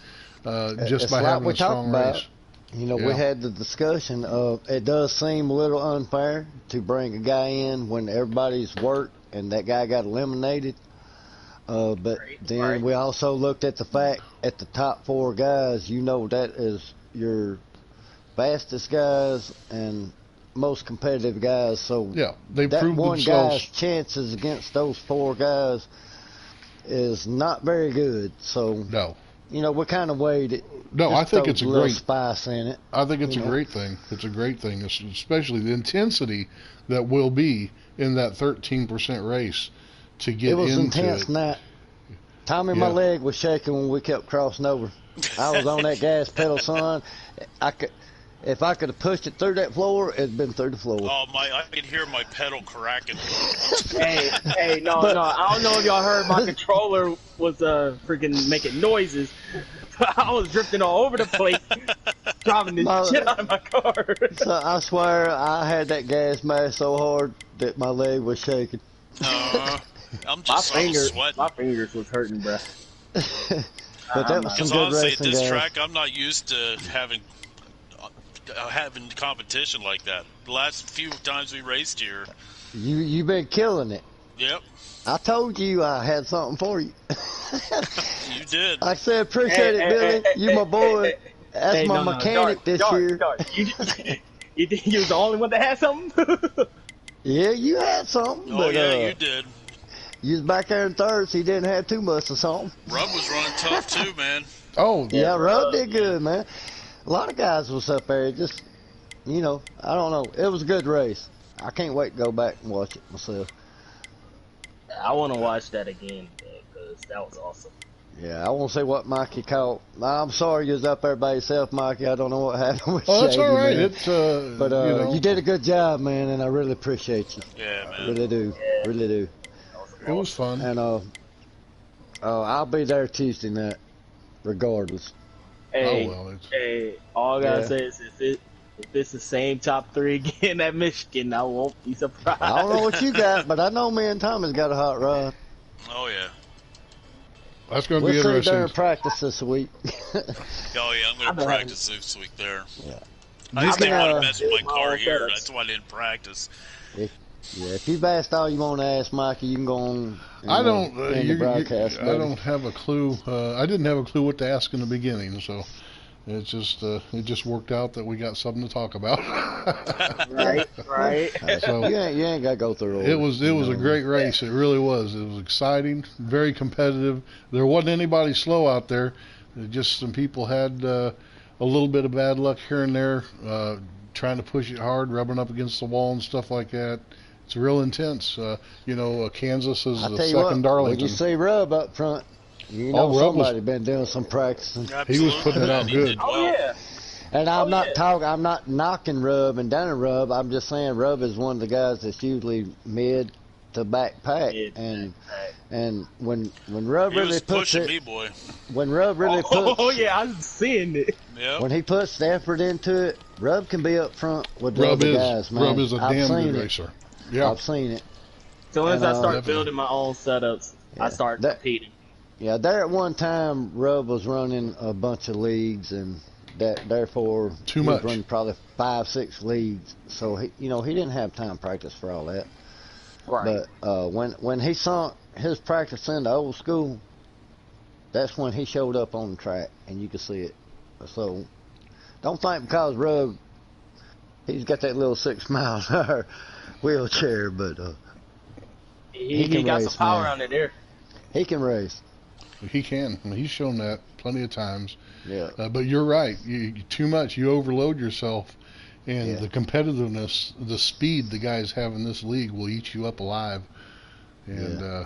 just by having a strong race. You know, we had the discussion of it does seem a little unfair to bring a guy in when everybody's worked and that guy got eliminated. But then we also looked at the fact at the top 4 guys, that is your fastest guys and most competitive guys. So Yeah, they that proved one themselves. guy's chances against those 4 guys is not very good. So No. you know, we kind of weighed it. No, Just I think throw it's a little great. spice in it. I think it's you a know. great thing. It's a great thing, especially the intensity that will be in that 13% race to get It was into intense it. night. Tommy, Yeah. my leg was shaking when we kept crossing over. I was on that gas pedal, son. If I could have pushed it through that floor, it'd been through the floor. Oh my! I could hear my pedal cracking. Hey, no. I don't know if y'all heard my controller was freaking making noises. I was drifting all over the place, driving the shit out of my car. So I swear, I had that gas mask so hard that my leg was shaking. I'm just sweating. My fingers was hurting, bruh. But that was some Because good honestly, at racing, this guys. track, I'm not used to having competition like that. The last few times we raced here. You've been killing it. Yep. I told you I had something for you. You did. I said, appreciate it, Billy. You my boy. That's my mechanic this year. You think you was the only one that had something? Yeah, you had something. Oh but, yeah, you did. You was back there in third, so you didn't have too much of something. Rub was running tough too, man. Oh, Yeah, Rub did good, man. A lot of guys was up there. Just, you know, I don't know. It was a good race. I can't wait to go back and watch it myself. I want to watch that again because that was awesome. Yeah, I won't say what Mikey caught. I'm sorry you was up there by yourself, Mikey. I don't know what happened with Oh, that's Shady, all right. man. It's But you know, you did a good job, man, and I really appreciate you. Yeah, man. Really do. Yeah. Really do. it was fun. And I'll be there Tuesday night, regardless. Hey, Oh, well, it's- hey, all I gotta Yeah. say is if it's the same top 3 again at Michigan, I won't be surprised. I don't know what you got, but I know me and Tommy's got a hot rod. Oh yeah. That's going to We'll be see interesting. during practice this week. Oh yeah. I'm gonna practice this week there. Yeah. I just You didn't can, want to mess with my my car own here. setups. That's why I didn't practice. Yeah, if you've asked all you want to ask, Mikey, you can go on. And, I don't. in the broadcast. I don't have a clue. I didn't have a clue what to ask in the beginning, so it just worked out that we got something to talk about. Right. So you ain't got to go through it was a great race. It really was. It was exciting, very competitive. There wasn't anybody slow out there. Just some people had a little bit of bad luck here and there, trying to push it hard, rubbing up against the wall and stuff like that. It's real intense. Kansas is I the tell you second what, when Darlington. you see Rub up front, you know Rub was- somebody been doing some practicing. He was putting it out He good. did Oh well. yeah. And I'm Oh, yeah. I'm not knocking Rub and down Rub. I'm just saying Rub is one of the guys that's usually mid to back pack. And when Rub He really was puts pushing it, me, boy. when Rub really puts, Oh yeah, I was seeing it. Yep. when he puts the effort into it, Rub can be up front with the Rub other is guys, man. Rub is a I've damn seen good it. racer. Yeah. I've seen it. As soon as I And, start definitely. building my own setups, I start competing. Yeah, there at one time, Rub was running a bunch of leagues, and therefore Too he much. was running probably 5-6 leagues. So he didn't have time to practice for all that. Right. But when he sunk his practice into old school, that's when he showed up on the track, and you could see it. So don't think because Rub, he's got that little 6 mile an hour wheelchair, but he can got race, some power man. under there. he can race. He can. He's shown that plenty of times. Yeah. But you're right. Too much. You overload yourself. And Yeah. the competitiveness, the speed the guys have in this league will eat you up alive. And When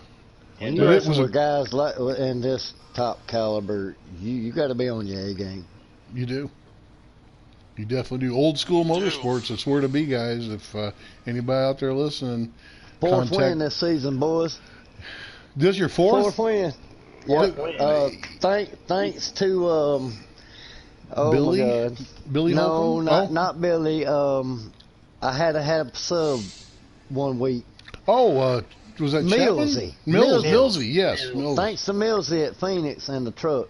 but you're it racing was with guys like in this top caliber, you got to be on your A game. you do. You definitely do. Old school motorsports, it's where to be, guys. If anybody out there listening, Fourth contact- win this season, boys. This your fourth? Win. Fourth Yeah. win. Thanks to oh Billy? my God. Billy No, Holcomb? not Billy. I had a sub one week. Was that Millsy. Chapman? Millsy, yes. Millsy. Thanks to Millsy at Phoenix and the truck.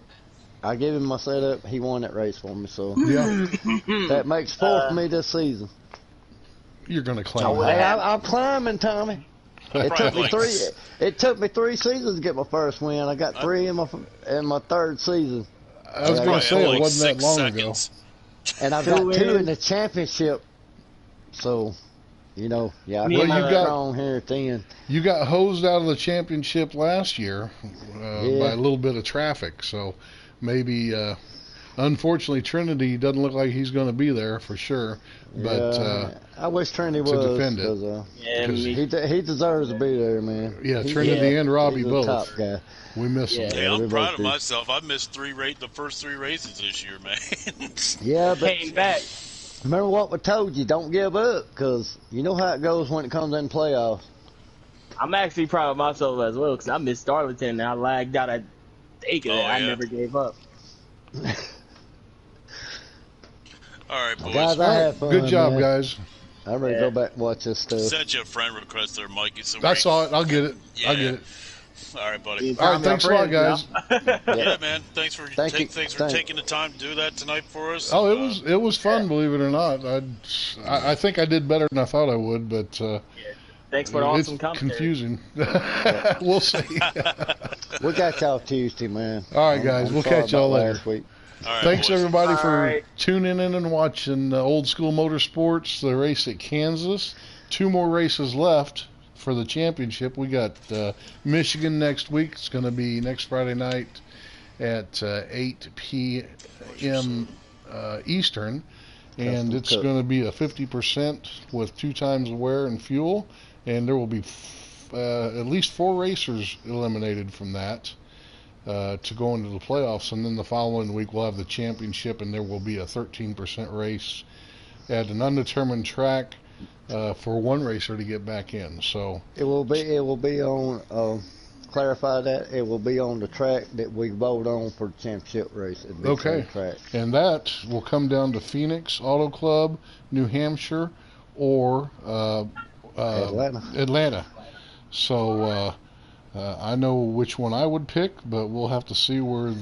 I gave him my setup. He won that race for me. So Yeah, that makes 4 for me this season. you're going to claim Oh, that. Hey, I'm climbing, Tommy. It took me Probably three. It took me 3 seasons to get my first win. I got 3 in my third season. I was going Probably to say, it like wasn't that 6 long seconds. And I've got 2 in the championship. So, you know, yeah, I Well, got you got strong here at the end. you got hosed out of the championship last year by a little bit of traffic. So maybe, unfortunately, Trinity doesn't look like he's going to be there for sure. But I wish Trinity to was. defend it, Yeah, because He deserves to be there, man. yeah, Trinity and Robbie He's a both. top guy. We miss him. Hey, I'm we proud both of do. myself. I missed the first 3 races this year, man. Yeah, but came back. remember what we told you, don't give up, because you know how it goes when it comes in playoffs. I'm actually proud of myself as well because I missed Darlington and I lagged out at Aiken. Oh, I yeah. never gave up. All right, boys. Guys, I had fun. Good job, man. guys. I'm ready to go back and watch this stuff. Sent you a friend request there, Mikey. So I saw it. I'll get it. Yeah. I'll get it. All right, buddy. All right, thanks a lot, guys. Yeah, man. Thanks for Thank you. taking the time to do that tonight for us. Oh, it was fun, believe it or not. I think I did better than I thought I would, but Thanks for the awesome it's commentary. confusing. We'll see. We got y'all Tuesday, man. All right, guys. We'll sorry catch y'all about later. last week. All right, Thanks boys. everybody All for right. tuning in and watching Old School Motorsports, the race at Kansas. 2 more races left for the championship. We got Michigan next week. It's going to be next Friday night at 8 p.m. Eastern, and it's going to be a 50% with 2 times the wear and fuel, and there will be at least 4 racers eliminated from that to go into the playoffs, and then the following week we'll have the championship, and there will be a 13% race at an undetermined track for 1 racer to get back in. So It will be on. Clarify that it will be on the track that we vote on for the championship race. It'll be Okay. the track. and that will come down to Phoenix Auto Club, New Hampshire, or Atlanta. So I know which one I would pick, but we'll have to see where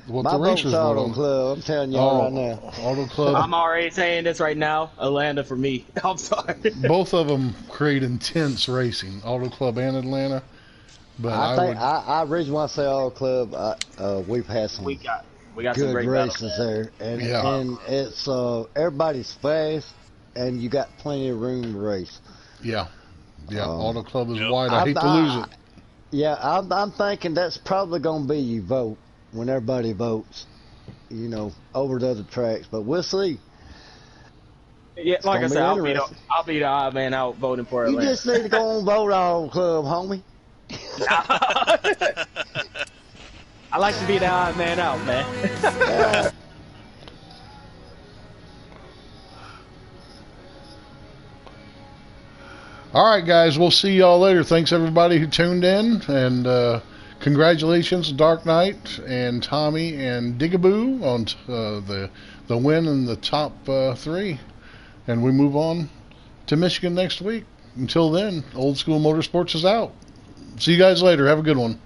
what My the vote's racers vote Auto on. Club. I'm telling y'all right now. Auto Club. I'm already saying this right now. Atlanta for me. I'm sorry. Both of them create intense racing, Auto Club and Atlanta. But I originally want to say Auto Club. We've had some we got some good great races battles. there, and Yeah. and it's everybody's fast, and you got plenty of room to race. yeah, Auto Club is Yep. wide. I hate to lose it. Yeah, I'm thinking that's probably going to be your vote when everybody votes, you know, over the other tracks. But we'll see. Yeah, like I gonna said, be I'll be the odd man out voting for You Atlanta. just need to go and vote Auto Club, homie. I like to be the odd man out, man. All right, guys, we'll see y'all later. Thanks everybody who tuned in, and congratulations, Dark Knight and Tommy and Digaboo on the win in the top 3. And we move on to Michigan next week. Until then, Old School Motorsports is out. See you guys later. Have a good one.